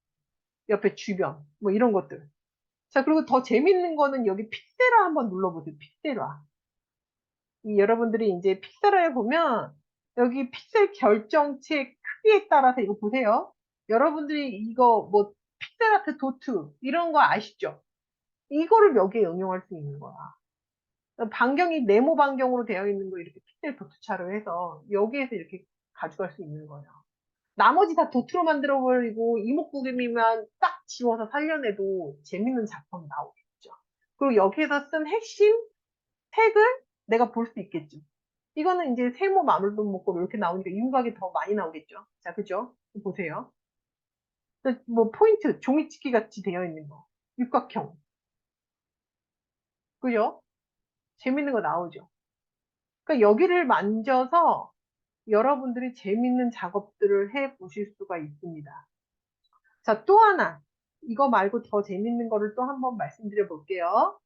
옆에 주변. 뭐 이런 것들. 자, 그리고 더 재밌는 거는 여기 픽셀화 한번 눌러보세요. 픽셀화. 여러분들이 이제 픽셀화에 보면 여기 픽셀 결정체 크기에 따라서 이거 보세요. 여러분들이 이거 뭐 픽셀 아트 도트 이런 거 아시죠? 이거를 여기에 응용할 수 있는 거야. 반경이 네모 반경으로 되어 있는 거 이렇게 픽셀 도트차로 해서 여기에서 이렇게 가져갈 수 있는 거예요. 나머지 다 도트로 만들어버리고 이목구비만 딱 지워서 살려내도 재밌는 작품 나오겠죠. 그리고 여기에서 쓴 핵심 색을 내가 볼 수 있겠죠. 이거는 이제 세모 마물도 먹고 이렇게 나오니까 윤곽이 더 많이 나오겠죠. 자, 그죠? 보세요. 뭐 포인트, 종이찍기 같이 되어 있는 거. 육각형. 그죠? 재밌는 거 나오죠. 그러니까 여기를 만져서 여러분들이 재밌는 작업들을 해 보실 수가 있습니다. 자, 또 하나. 이거 말고 더 재밌는 거를 또 한번 말씀드려 볼게요.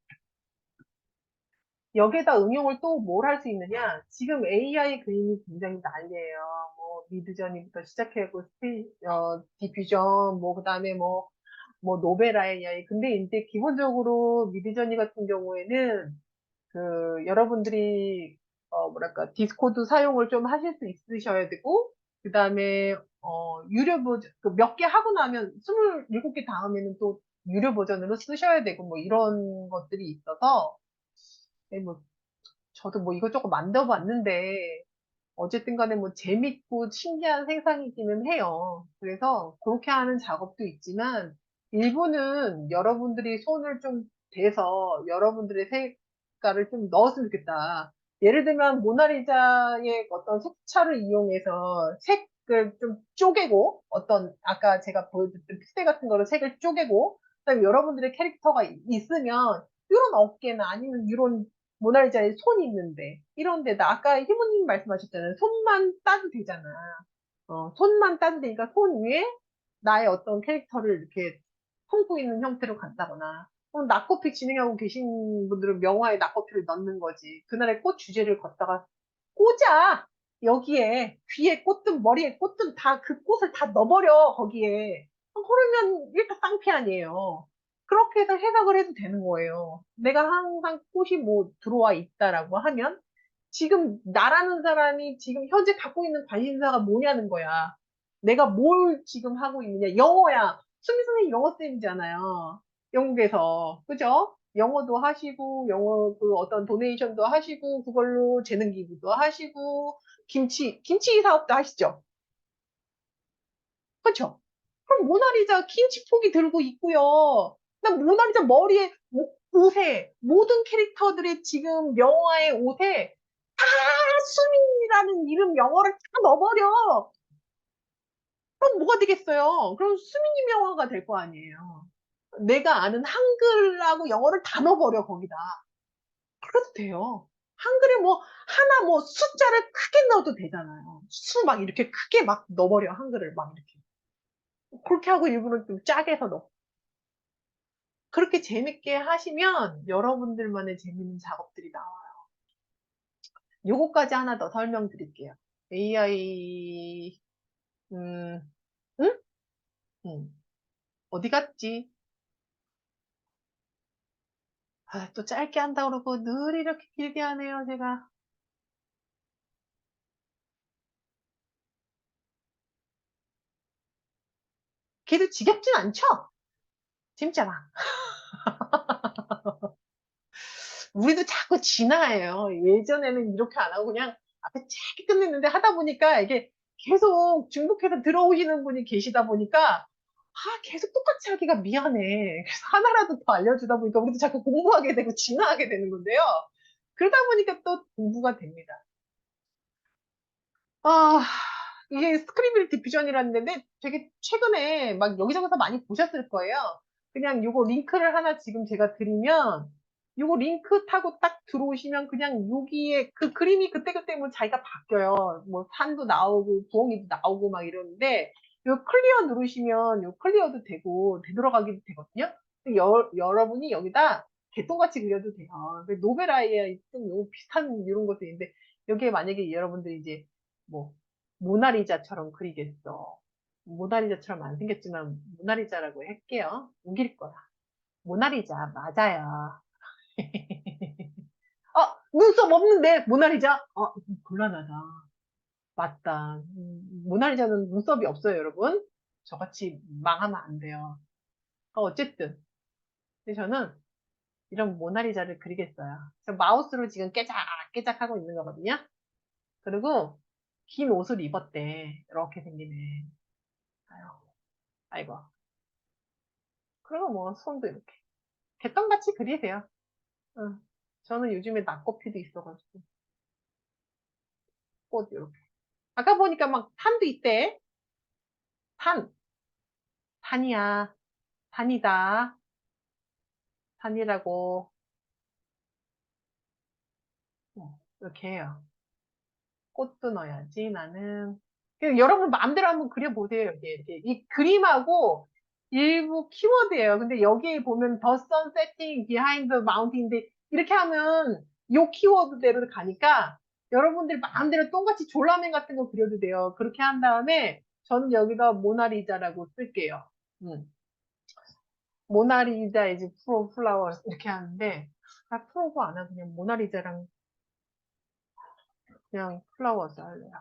여기에다 응용을 또 뭘 할 수 있느냐? 지금 AI 그림이 굉장히 난리예요. 뭐 미드저니부터 시작해고 디퓨전, 뭐 그다음에 뭐 노벨 AI. 근데 이제 기본적으로 미드저니 같은 경우에는 그 여러분들이 뭐랄까 디스코드 사용을 좀 하실 수 있으셔야 되고 그다음에 유료 버전 몇 개 하고 나면 27개 다음에는 또 유료 버전으로 쓰셔야 되고 뭐 이런 것들이 있어서 뭐 저도 뭐 이것저것 만들어봤는데 어쨌든 간에 뭐 재밌고 신기한 생산이기는 해요. 그래서 그렇게 하는 작업도 있지만 일부는 여러분들이 손을 좀 대서 여러분들의 색깔을 좀 넣었으면 좋겠다. 예를 들면 모나리자의 어떤 색차를 이용해서 색을 좀 쪼개고 어떤 아까 제가 보여줬던 픽셀 같은 거를 색을 쪼개고 그다음에 여러분들의 캐릭터가 있으면 이런 어깨나 아니면 이런 모나리자에 손이 있는데 이런 데다 아까 희모님 말씀하셨잖아요. 손만 따도 되잖아. 손만 따도 되니까 손 위에 나의 어떤 캐릭터를 이렇게 품고 있는 형태로 간다거나 낙코피 진행하고 계신 분들은 명화에 낙코피를 넣는 거지. 그날의 꽃 주제를 걷다가 꽂아 여기에 귀에 꽂든 머리에 꽂든 다 그 꽃을 다 넣어버려 거기에. 그러면 일단 쌍피 아니에요. 그렇게 해서 해석을 해도 되는 거예요. 내가 항상 꽃이 뭐 들어와 있다라고 하면 지금 나라는 사람이 지금 현재 갖고 있는 관심사가 뭐냐는 거야. 내가 뭘 지금 하고 있느냐. 영어야. 수미 선생님 영어 쌤이잖아요. 영국에서. 그죠? 영어도 하시고, 영어 그 어떤 도네이션도 하시고, 그걸로 재능 기부도 하시고, 김치 사업도 하시죠? 그쵸? 그럼 모나리자 김치 포기 들고 있고요. 난 모나리자 머리에 옷에 모든 캐릭터들의 지금 명화의 옷에 다 수민이라는 이름 영어를 다 넣어버려. 그럼 뭐가 되겠어요? 그럼 수민이 명화가 될 거 아니에요. 내가 아는 한글하고 영어를 다 넣어버려 거기다. 그래도 돼요. 한글에 뭐 하나 뭐 숫자를 크게 넣어도 되잖아요. 수 막 이렇게 크게 막 넣어버려 한글을 막 이렇게. 그렇게 하고 일부러 좀 짜게 해서 넣고. 그렇게 재밌게 하시면 여러분들만의 재밌는 작업들이 나와요. 요거까지 하나 더 설명드릴게요. AI, 음, 응? 어디 갔지? 아, 또 짧게 한다고 그러고 늘 이렇게 길게 하네요, 제가. 걔도 지겹진 않죠? 재밌잖아. 우리도 자꾸 진화해요. 예전에는 이렇게 안 하고 그냥 앞에 짧게 끝냈는데 하다 보니까 이게 계속 중복해서 들어오시는 분이 계시다 보니까 계속 똑같이 하기가 미안해. 그래서 하나라도 더 알려주다 보니까 우리도 자꾸 공부하게 되고 진화하게 되는 건데요. 그러다 보니까 또 공부가 됩니다. 아, 이게 스크리빌 디퓨전이라는 데인데 되게 최근에 막 여기저기서 많이 보셨을 거예요. 그냥 요거 링크를 하나 지금 제가 드리면 요거 링크 타고 딱 들어오시면 그냥 여기에 그 그림이 그때그때 뭐 자기가 바뀌어요. 뭐 산도 나오고 부엉이도 나오고 막 이러는데 요 클리어 누르시면 요 클리어도 되고 되돌아가기도 되거든요. 여러분이 여기다 개똥같이 그려도 돼요. 노베라이에 좀 요 비슷한 이런 것도 있는데 여기에 만약에 여러분들이 이제 뭐 모나리자처럼 그리겠어. 모나리자처럼 안 생겼지만 모나리자라고 할게요. 우길 거야. 모나리자 맞아요. 눈썹 없는데 모나리자? 곤란하다. 맞다. 모나리자는 눈썹이 없어요, 여러분. 저같이 망하면 안 돼요. 어쨌든 근데 저는 이런 모나리자를 그리겠어요. 그래서 마우스로 지금 깨작깨작 하고 있는 거거든요. 그리고 긴 옷을 입었대. 이렇게 생기네. 아유, 아이고. 그리고 뭐 손도 이렇게 개똥같이 그리세요. 응. 저는 요즘에 낙코피도 있어가지고 꽃 이렇게. 아까 보니까 막 탄도 있대. 탄, 탄이야, 탄이다, 탄이라고 이렇게 해요. 꽃도 넣어야지 나는. 여러분 마음대로 한번 그려보세요. 이렇게. 이 그림하고 일부 키워드예요. 근데 여기에 보면 the sun setting behind the mountain인데 이렇게 하면 요 키워드대로 가니까 여러분들 마음대로 똥같이 졸라맨 같은 거 그려도 돼요. 그렇게 한 다음에 저는 여기다 모나리자라고 쓸게요. 음. 모나리자 이제 프로 플라워 이렇게 하는데 프로고 안 하고 그냥 모나리자랑 그냥 플라워스 할래요.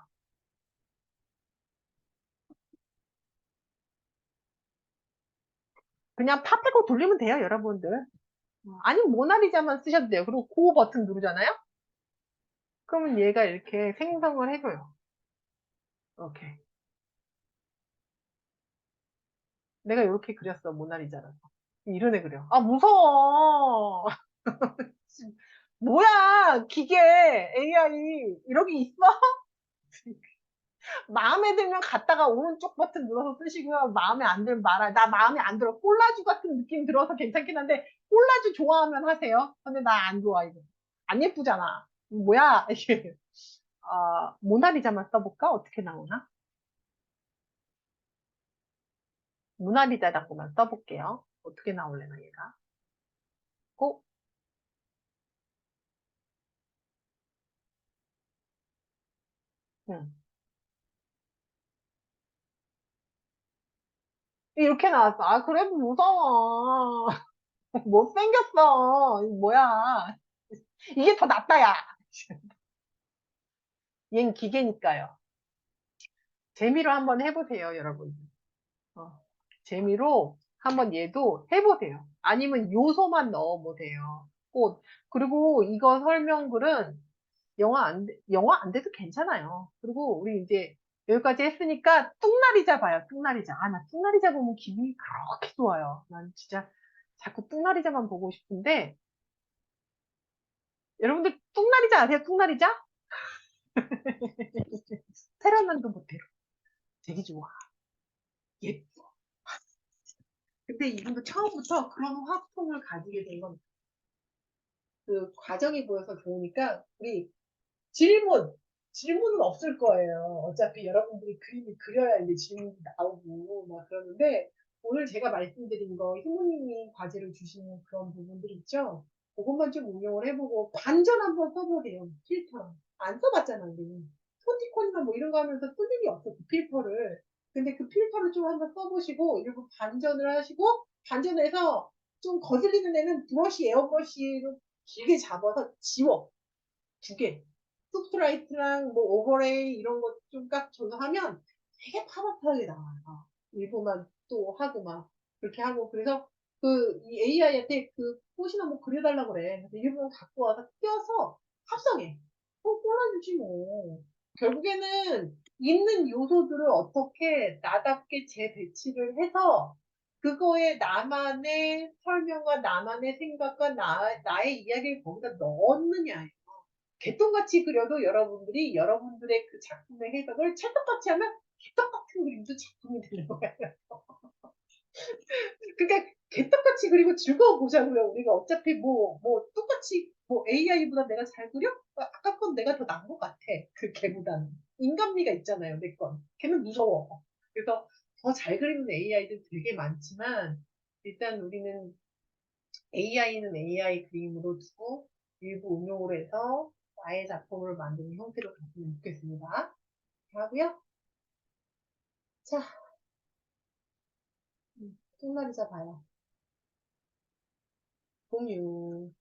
그냥 파 빼고 돌리면 돼요, 여러분들. 아니면 모나리자만 쓰셔도 돼요. 그리고 고 버튼 누르잖아요? 그러면 얘가 이렇게 생성을 해줘요. 이렇게. 내가 이렇게 그렸어, 모나리자라서. 이런 애 그려. 무서워. 뭐야, 기계, AI. 이러기 있어? 마음에 들면 갔다가 오른쪽 버튼 눌러서 쓰시고요. 마음에 안 들면 말아요. 나 마음에 안 들어. 콜라주 같은 느낌 들어서 괜찮긴 한데, 콜라주 좋아하면 하세요. 근데 나 안 좋아, 이거. 안 예쁘잖아. 뭐야, 이게. 모나리자만 써볼까? 어떻게 나오나? 모나리자라고만 써볼게요. 어떻게 나올래나, 얘가. 꼭, 응. 이렇게 나왔어. 그래도 무서워. 못생겼어. 이거 뭐야. 이게 더 낫다, 야. 얜 기계니까요. 재미로 한번 해보세요, 여러분. 어, 재미로 한번 얘도 해보세요. 아니면 요소만 넣어보세요. 꽃. 그리고 이거 설명글은 영어 안 돼도 괜찮아요. 그리고 우리 이제 여기까지 했으니까 뚱나리자 봐요. 뚱나리자. 나 뚱나리자 보면 기분이 그렇게 좋아요. 난 진짜 자꾸 뚱나리자만 보고 싶은데 여러분들 뚱나리자 아세요? 뚱나리자? 테라난도 못해요. 되게 좋아. 예뻐. 근데 이분도 처음부터 그런 화풍을 가지게 된 건 그 과정이 보여서 좋으니까 우리 질문, 질문은 없을 거예요. 어차피 여러분들이 그림을 그려야 이제 질문이 나오고 막 그러는데 오늘 제가 말씀드린 거 희모님이 과제를 주시는 그런 부분들 있죠? 그것만 좀 응용을 해보고 반전 한번 써보세요. 필터. 안 써봤잖아, 우리. 포티콘이나 뭐 이런 거 하면서 쓸 일이 없어, 그 필터를. 근데 그 필터를 좀 한번 써보시고 일부 반전을 하시고 반전해서 좀 거슬리는 애는 브러쉬, 에어브러쉬로 길게 잡아서 지워. 두 개. 소프트라이트랑 뭐 오버레이 이런 것 좀 깍 조정하면 되게 파릇하게 나와요. 일부만 또 하고 막 그렇게 하고 그래서 이 AI한테 그 꽃이나 뭐 그려달라고 그래. 그래서 일부러 갖고 와서 띄어서 합성해. 골라주지 뭐. 결국에는 있는 요소들을 어떻게 나답게 재배치를 해서 그거에 나만의 설명과 나만의 생각과 나의 이야기를 거기다 넣느냐. 개똥같이 그려도 여러분들이 여러분들의 그 작품의 해석을 찰떡같이 하면 개떡 같은 그림도 작품이 되는 거예요. 그러니까 개떡같이 그리고 즐거워 보자고요. 우리가 어차피 뭐 똑같이 뭐 AI보다 내가 잘 그려? 아까 건 내가 더 나은 것 같아. 그 걔보다는. 인간미가 있잖아요. 내 건. 걔는 무서워. 그래서 더 잘 그리는 AI들 되게 많지만 일단 우리는 AI는 AI 그림으로 두고 일부 응용을 해서 나의 작품을 만드는 형태로 갔으면 좋겠습니다. 하고요. 자, 똥날이자 봐요. 공유.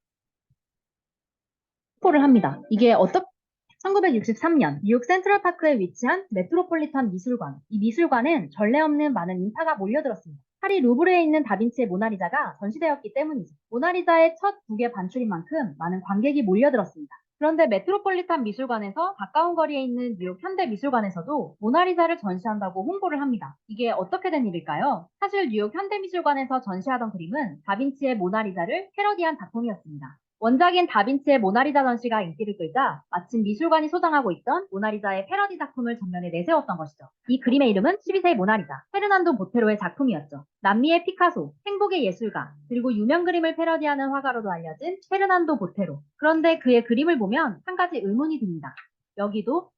홍보를 합니다. 이게 1963년 뉴욕 센트럴파크에 위치한 메트로폴리탄 미술관. 이 미술관은 전례 없는 많은 인파가 몰려들었습니다. 파리 루브르에 있는 다빈치의 모나리자가 전시되었기 때문이죠. 모나리자의 첫 국외 반출인 만큼 많은 관객이 몰려들었습니다. 그런데 메트로폴리탄 미술관에서 가까운 거리에 있는 뉴욕 현대미술관에서도 모나리자를 전시한다고 홍보를 합니다. 이게 어떻게 된 일일까요? 사실 뉴욕 현대미술관에서 전시하던 그림은 다빈치의 모나리자를 패러디한 작품이었습니다. 원작인 다빈치의 모나리자 전시가 인기를 끌자 마침 미술관이 소장하고 있던 모나리자의 패러디 작품을 전면에 내세웠던 것이죠. 이 그림의 이름은 12세의 모나리자, 페르난도 보테로의 작품이었죠. 남미의 피카소, 행복의 예술가, 그리고 유명 그림을 패러디하는 화가로도 알려진 페르난도 보테로. 그런데 그의 그림을 보면 한 가지 의문이 듭니다. 여기도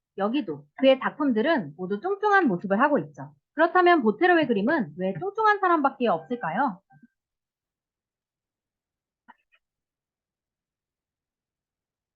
그의 작품들은 모두 뚱뚱한 모습을 하고 있죠. 그렇다면 보테로의 그림은 왜 뚱뚱한 사람밖에 없을까요?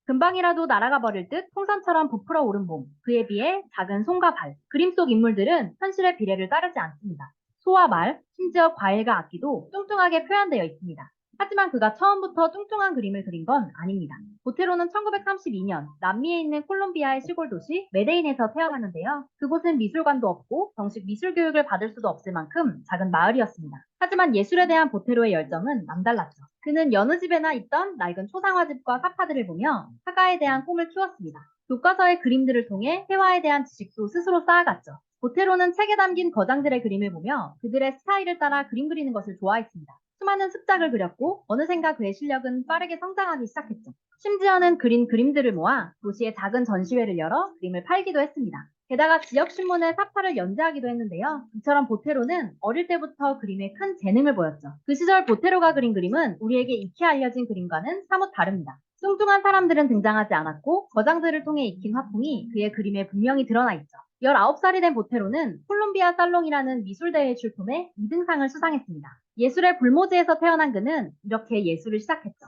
금방이라도 날아가 버릴 듯 풍선처럼 부풀어 오른 몸, 그에 비해 작은 손과 발, 그림 속 인물들은 현실의 비례를 따르지 않습니다. 소와 말, 심지어 과일과 악기도 뚱뚱하게 표현되어 있습니다. 하지만 그가 처음부터 뚱뚱한 그림을 그린 건 아닙니다. 보테로는 1932년 남미에 있는 콜롬비아의 시골 도시 메데인에서 태어났는데요. 그곳은 미술관도 없고 정식 미술 교육을 받을 수도 없을 만큼 작은 마을이었습니다. 하지만 예술에 대한 보테로의 열정은 남달랐죠. 그는 여느 집에나 있던 낡은 초상화집과 사파들을 보며 화가에 대한 꿈을 키웠습니다. 교과서의 그림들을 통해 회화에 대한 지식도 스스로 쌓아갔죠. 보테로는 책에 담긴 거장들의 그림을 보며 그들의 스타일을 따라 그림 그리는 것을 좋아했습니다. 수많은 습작을 그렸고 어느샌가 그의 실력은 빠르게 성장하기 시작했죠. 심지어는 그린 그림들을 모아 도시의 작은 전시회를 열어 그림을 팔기도 했습니다. 게다가 지역 신문에 사파를 연재하기도 했는데요. 이처럼 보테로는 어릴 때부터 그림에 큰 재능을 보였죠. 그 시절 보테로가 그린 그림은 우리에게 익히 알려진 그림과는 사뭇 다릅니다. 뚱뚱한 사람들은 등장하지 않았고 거장들을 통해 익힌 화풍이 그의 그림에 분명히 드러나 있죠. 19살이 된 보테로는 콜롬비아 살롱이라는 미술대회 출품에 2등상을 수상했습니다. 예술의 불모지에서 태어난 그는 이렇게 예술을 시작했죠.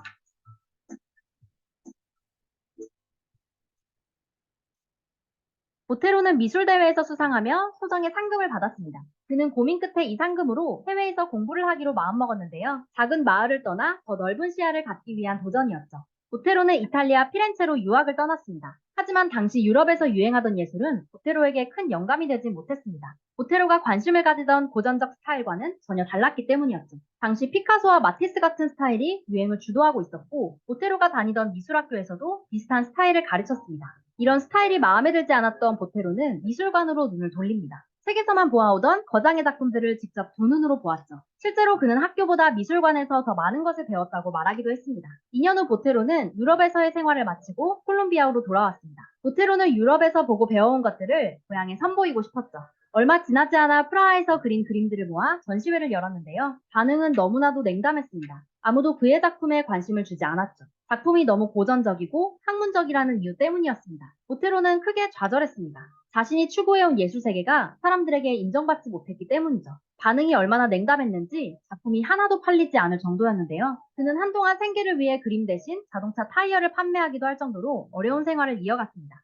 보테로는 미술대회에서 수상하며 소정의 상금을 받았습니다. 그는 고민 끝에 이 상금으로 해외에서 공부를 하기로 마음먹었는데요. 작은 마을을 떠나 더 넓은 시야를 갖기 위한 도전이었죠. 보테로는 이탈리아 피렌체로 유학을 떠났습니다. 하지만 당시 유럽에서 유행하던 예술은 보테로에게 큰 영감이 되지 못했습니다. 보테로가 관심을 가지던 고전적 스타일과는 전혀 달랐기 때문이었죠. 당시 피카소와 마티스 같은 스타일이 유행을 주도하고 있었고 보테로가 다니던 미술학교에서도 비슷한 스타일을 가르쳤습니다. 이런 스타일이 마음에 들지 않았던 보테로는 미술관으로 눈을 돌립니다. 책에서만 보아오던 거장의 작품들을 직접 두 눈으로 보았죠. 실제로 그는 학교보다 미술관에서 더 많은 것을 배웠다고 말하기도 했습니다. 2년 후 보테로는 유럽에서의 생활을 마치고 콜롬비아로 돌아왔습니다. 보테로는 유럽에서 보고 배워온 것들을 고향에 선보이고 싶었죠. 얼마 지나지 않아 프라하에서 그린 그림들을 모아 전시회를 열었는데요. 반응은 너무나도 냉담했습니다. 아무도 그의 작품에 관심을 주지 않았죠. 작품이 너무 고전적이고 학문적이라는 이유 때문이었습니다. 보테로는 크게 좌절했습니다. 자신이 추구해온 예술 세계가 사람들에게 인정받지 못했기 때문이죠. 반응이 얼마나 냉담했는지 작품이 하나도 팔리지 않을 정도였는데요. 그는 한동안 생계를 위해 그림 대신 자동차 타이어를 판매하기도 할 정도로 어려운 생활을 이어갔습니다.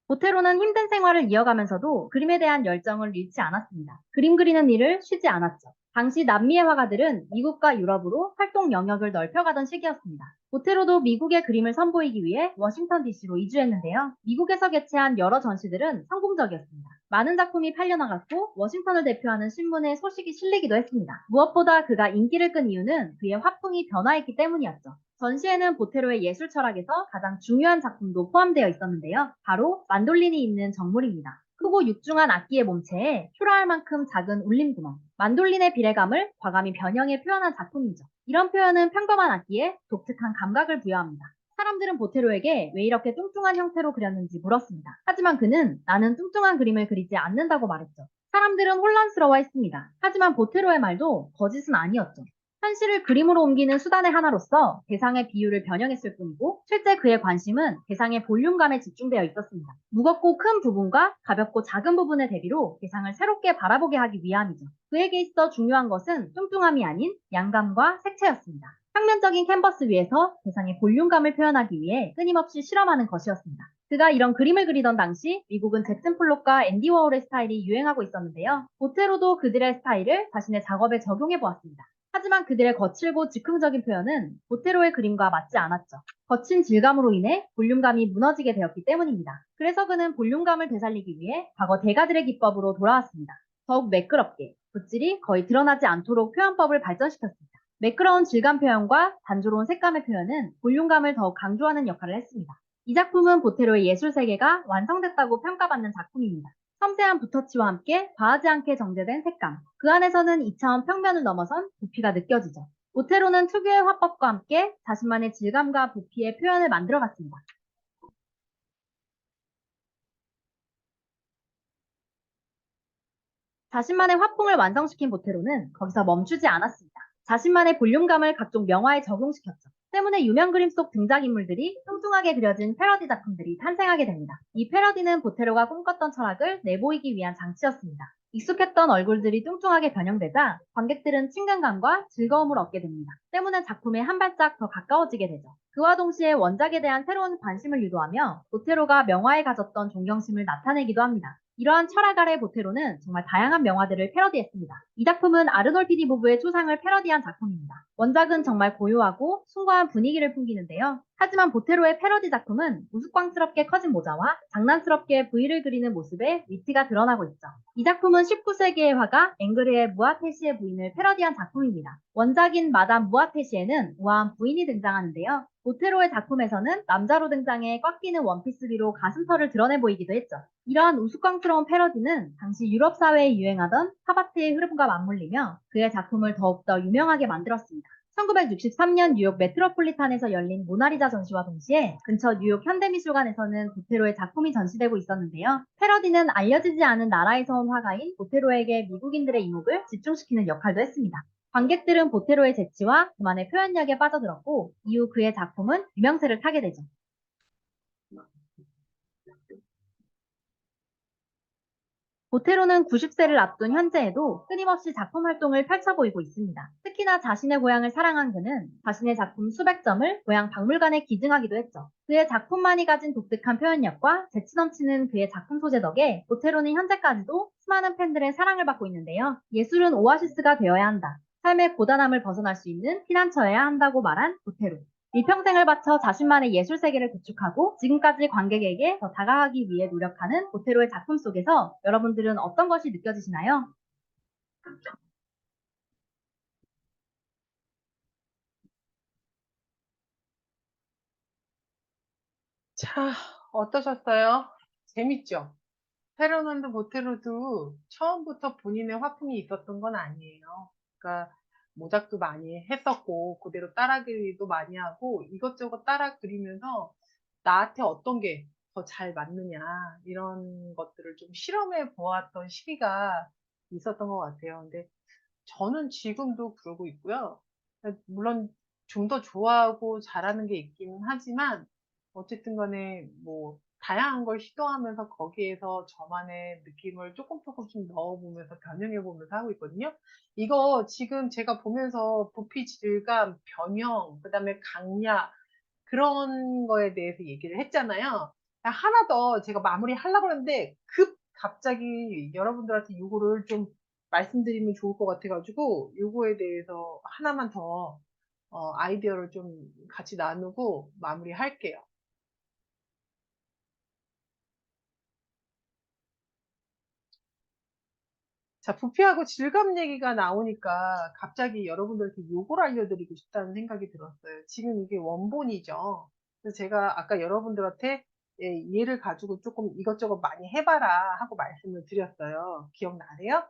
보테로는 힘든 생활을 이어가면서도 그림에 대한 열정을 잃지 않았습니다. 그림 그리는 일을 쉬지 않았죠. 당시 남미의 화가들은 미국과 유럽으로 활동 영역을 넓혀가던 시기였습니다. 보테로도 미국의 그림을 선보이기 위해 워싱턴 DC로 이주했는데요. 미국에서 개최한 여러 전시들은 성공적이었습니다. 많은 작품이 팔려나갔고 워싱턴을 대표하는 신문에 소식이 실리기도 했습니다. 무엇보다 그가 인기를 끈 이유는 그의 화풍이 변화했기 때문이었죠. 전시에는 보테로의 예술 철학에서 가장 중요한 작품도 포함되어 있었는데요. 바로 만돌린이 있는 정물입니다. 크고 육중한 악기의 몸체에 초라할 만큼 작은 울림구멍, 만돌린의 비례감을 과감히 변형해 표현한 작품이죠. 이런 표현은 평범한 악기에 독특한 감각을 부여합니다. 사람들은 보테로에게 왜 이렇게 뚱뚱한 형태로 그렸는지 물었습니다. 하지만 그는 나는 뚱뚱한 그림을 그리지 않는다고 말했죠. 사람들은 혼란스러워했습니다. 하지만 보테로의 말도 거짓은 아니었죠. 현실을 그림으로 옮기는 수단의 하나로서 대상의 비율을 변형했을 뿐이고 실제 그의 관심은 대상의 볼륨감에 집중되어 있었습니다. 무겁고 큰 부분과 가볍고 작은 부분의 대비로 대상을 새롭게 바라보게 하기 위함이죠. 그에게 있어 중요한 것은 뚱뚱함이 아닌 양감과 색채였습니다. 평면적인 캔버스 위에서 대상의 볼륨감을 표현하기 위해 끊임없이 실험하는 것이었습니다. 그가 이런 그림을 그리던 당시 미국은 잭슨 폴록과 앤디 워홀의 스타일이 유행하고 있었는데요. 보테로도 그들의 스타일을 자신의 작업에 적용해 보았습니다. 하지만 그들의 거칠고 즉흥적인 표현은 보테로의 그림과 맞지 않았죠. 거친 질감으로 인해 볼륨감이 무너지게 되었기 때문입니다. 그래서 그는 볼륨감을 되살리기 위해 과거 대가들의 기법으로 돌아왔습니다. 더욱 매끄럽게, 붓질이 거의 드러나지 않도록 표현법을 발전시켰습니다. 매끄러운 질감 표현과 단조로운 색감의 표현은 볼륨감을 더욱 강조하는 역할을 했습니다. 이 작품은 보테로의 예술 세계가 완성됐다고 평가받는 작품입니다. 섬세한 붓터치와 함께 과하지 않게 정제된 색감, 그 안에서는 2차원 평면을 넘어선 부피가 느껴지죠. 보테로는 특유의 화법과 함께 자신만의 질감과 부피의 표현을 만들어갔습니다. 자신만의 화풍을 완성시킨 보테로는 거기서 멈추지 않았습니다. 자신만의 볼륨감을 각종 명화에 적용시켰죠. 때문에 유명 그림 속 등장인물들이 뚱뚱하게 그려진 패러디 작품들이 탄생하게 됩니다. 이 패러디는 보테로가 꿈꿨던 철학을 내보이기 위한 장치였습니다. 익숙했던 얼굴들이 뚱뚱하게 변형되자 관객들은 친근감과 즐거움을 얻게 됩니다. 때문에 작품에 한 발짝 더 가까워지게 되죠. 그와 동시에 원작에 대한 새로운 관심을 유도하며 보테로가 명화에 가졌던 존경심을 나타내기도 합니다. 이러한 철학 아래 보테로는 정말 다양한 명화들을 패러디했습니다. 이 작품은 아르놀 PD 부부의 초상을 패러디한 작품입니다. 원작은 정말 고요하고 숭고한 분위기를 풍기는데요. 하지만 보테로의 패러디 작품은 우스꽝스럽게 커진 모자와 장난스럽게 V를 그리는 모습에 위트가 드러나고 있죠. 이 작품은 19세기의 화가 앵그르의 무아테시의 부인을 패러디한 작품입니다. 원작인 마담 무아테시에는 우아한 부인이 등장하는데요. 보테로의 작품에서는 남자로 등장해 꽉 끼는 원피스 위로 가슴털을 드러내 보이기도 했죠. 이러한 우스꽝스러운 패러디는 당시 유럽 사회에 유행하던 팝아트의 흐름과 맞물리며 그의 작품을 더욱더 유명하게 만들었습니다. 1963년 뉴욕 메트로폴리탄에서 열린 모나리자 전시와 동시에 근처 뉴욕 현대미술관에서는 보테로의 작품이 전시되고 있었는데요. 패러디는 알려지지 않은 나라에서 온 화가인 보테로에게 미국인들의 이목을 집중시키는 역할도 했습니다. 관객들은 보테로의 재치와 그만의 표현력에 빠져들었고 이후 그의 작품은 유명세를 타게 되죠. 보테로는 90세를 앞둔 현재에도 끊임없이 작품 활동을 펼쳐 보이고 있습니다. 특히나 자신의 고향을 사랑한 그는 자신의 작품 수백 점을 고향 박물관에 기증하기도 했죠. 그의 작품만이 가진 독특한 표현력과 재치 넘치는 그의 작품 소재 덕에 보테로는 현재까지도 수많은 팬들의 사랑을 받고 있는데요. 예술은 오아시스가 되어야 한다. 삶의 고단함을 벗어날 수 있는 피난처여야 한다고 말한 보테로. 일평생을 바쳐 자신만의 예술 세계를 구축하고 지금까지 관객에게 더 다가가기 위해 노력하는 보테로의 작품 속에서 여러분들은 어떤 것이 느껴지시나요? 자, 어떠셨어요? 재밌죠? 페르난도 보테로도 처음부터 본인의 화풍이 있었던 건 아니에요. 그러니까 모작도 많이 했었고 그대로 따라 그리기도 많이 하고 이것저것 따라 그리면서 나한테 어떤 게 더 잘 맞느냐 이런 것들을 좀 실험해 보았던 시기가 있었던 것 같아요. 근데 저는 지금도 그러고 있고요. 물론 좀 더 좋아하고 잘하는 게 있기는 하지만 어쨌든 간에 뭐 다양한 걸 시도하면서 거기에서 저만의 느낌을 조금씩 넣어보면서 변형해보면서 하고 있거든요. 이거 지금 제가 보면서 부피 질감, 변형, 그다음에 강약 그런 거에 대해서 얘기를 했잖아요. 하나 더 제가 마무리 하려고 하는데 갑자기 여러분들한테 요거를 좀 말씀드리면 좋을 것 같아가지고 요거에 대해서 하나만 더 아이디어를 좀 같이 나누고 마무리할게요. 자, 부피하고 질감 얘기가 나오니까 갑자기 여러분들께 요걸 알려드리고 싶다는 생각이 들었어요. 지금 이게 원본이죠. 그래서 제가 아까 여러분들한테 얘를 가지고 조금 이것저것 많이 해봐라 하고 말씀을 드렸어요. 기억나세요?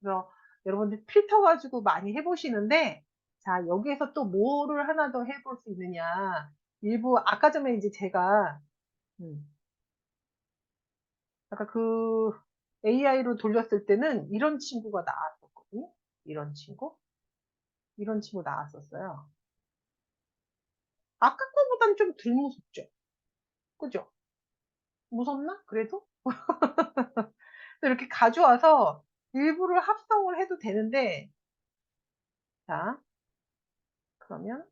그래서 여러분들 필터 가지고 많이 해보시는데, 자, 여기에서 또 뭐를 하나 더 해볼 수 있느냐. 일부, 아까 전에 이제 제가, 음, 아까 그 AI로 돌렸을 때는 이런 친구가 나왔었거든요. 이런 친구? 이런 친구 나왔었어요. 아까 거보단 좀 덜 무섭죠? 그죠? 무섭나? 그래도? 이렇게 가져와서 일부를 합성을 해도 되는데, 자, 그러면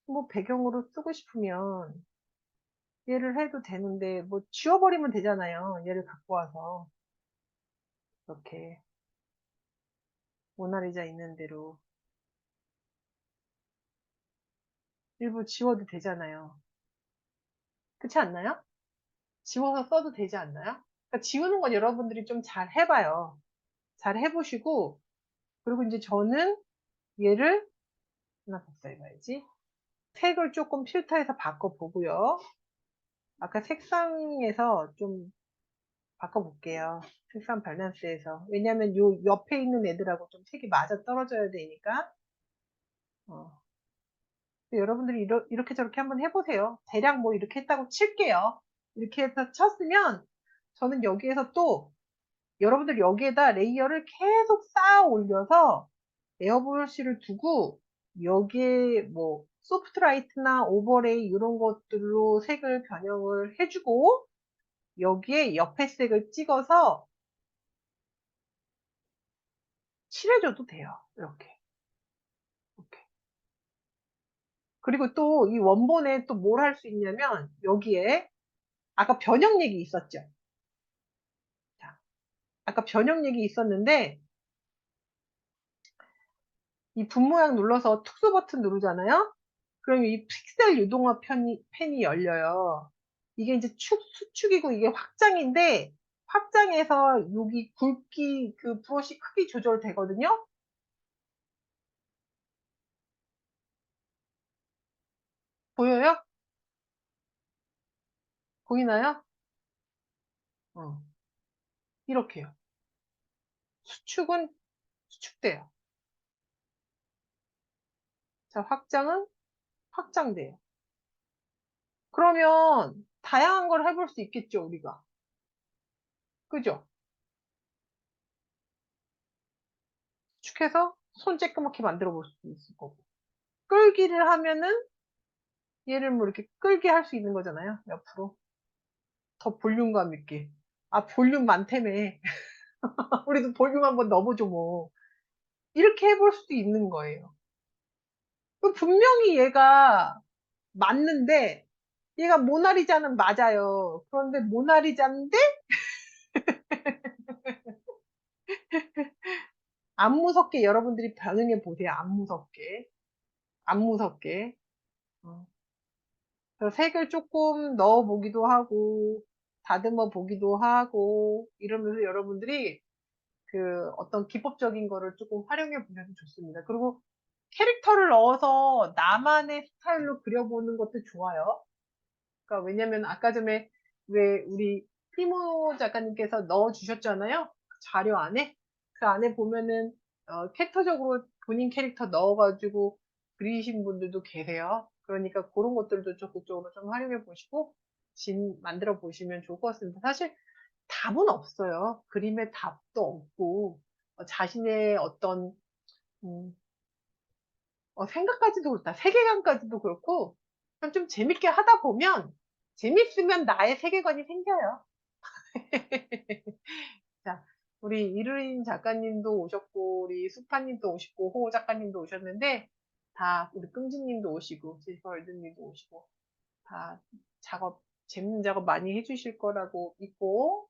뭐 배경으로 쓰고 싶으면 얘를 해도 되는데, 뭐 지워버리면 되잖아요. 얘를 갖고 와서. 이렇게 모나리자 있는 대로 일부 지워도 되잖아요. 그렇지 않나요? 지워서 써도 되지 않나요? 그러니까 지우는 건 여러분들이 좀 잘 해봐요. 잘 해보시고, 그리고 이제 저는 얘를 하나 더 써봐야지. 색을 조금 필터에서 바꿔보고요. 아까 색상에서 좀 바꿔볼게요. 색상 밸런스에서. 왜냐면 요 옆에 있는 애들하고 좀 색이 맞아 떨어져야 되니까. 어. 여러분들이 이렇게 저렇게 한번 해보세요. 대략 뭐 이렇게 했다고 칠게요. 이렇게 해서 쳤으면 저는 여기에서 또 여러분들 여기에다 레이어를 계속 쌓아 올려서 에어브러쉬를 두고 여기에 뭐 소프트라이트나 오버레이 이런 것들로 색을 변형을 해주고 여기에 옆에 색을 찍어서 칠해줘도 돼요. 이렇게. 이렇게. 그리고 또 이 원본에 또 뭘 할 수 있냐면 여기에 아까 변형 얘기 있었죠. 자, 아까 변형 얘기 있었는데 이 분 모양 눌러서 특수 버튼 누르잖아요. 그럼 이 픽셀 유동화 펜이 열려요. 이게 이제 수축이고 이게 확장인데 확장해서 여기 굵기 그 브러쉬 크기 조절되거든요. 보여요? 보이나요? 어, 이렇게요. 수축은 수축돼요. 자, 확장은 확장돼요. 그러면 다양한 걸 해볼 수 있겠죠, 우리가. 그죠? 수축해서 손 쬐끄맣게 만들어 볼 수 있을 거고. 끌기를 하면은 얘를 뭐 이렇게 끌게 할 수 있는 거잖아요. 옆으로. 더 볼륨감 있게. 아, 볼륨 많다며. 우리도 볼륨 한번 넣어보죠, 뭐. 이렇게 해볼 수도 있는 거예요. 분명히 얘가 맞는데, 얘가 모나리자는 맞아요. 그런데 모나리자인데, 안 무섭게 여러분들이 반응해 보세요. 안 무섭게. 안 무섭게. 어. 그래서 색을 조금 넣어 보기도 하고, 다듬어 보기도 하고, 이러면서 여러분들이 그 어떤 기법적인 거를 조금 활용해 보셔도 좋습니다. 그리고 캐릭터를 넣어서 나만의 스타일로 그려보는 것도 좋아요. 그러니까 왜냐면 아까 전에 왜 우리 티모 작가님께서 넣어 주셨잖아요. 그 자료 안에. 그 안에 보면은 캐릭터적으로 본인 캐릭터 넣어가지고 그리신 분들도 계세요. 그러니까 그런 것들도 적극적으로 좀 활용해 보시고 만들어 보시면 좋을 것 같습니다. 사실 답은 없어요. 그림에 답도 없고 자신의 어떤 음, 생각까지도 그렇다. 세계관까지도 그렇고 그냥 좀 재밌게 하다 보면 재밌으면 나의 세계관이 생겨요. 자, 우리 이루인 작가님도 오셨고 우리 수파님도 오시고 호호 작가님도 오셨는데 다 우리 끔지님도 오시고 지퍼월드님도 오시고 다 재밌는 작업 많이 해주실 거라고 믿고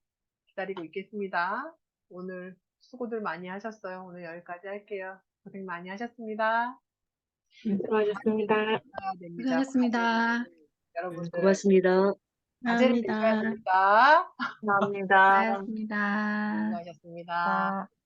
기다리고 있겠습니다. 오늘 수고들 많이 하셨어요. 오늘 여기까지 할게요. 고생 많이 하셨습니다. 수고하셨습니다. 해야 됩니다. 수고하셨습니다. 여러분들 고맙습니다. 과제를 내셔야 감사합니다. 됩니다. 감사합니다. 고맙습니다. 수고하셨습니다. 아.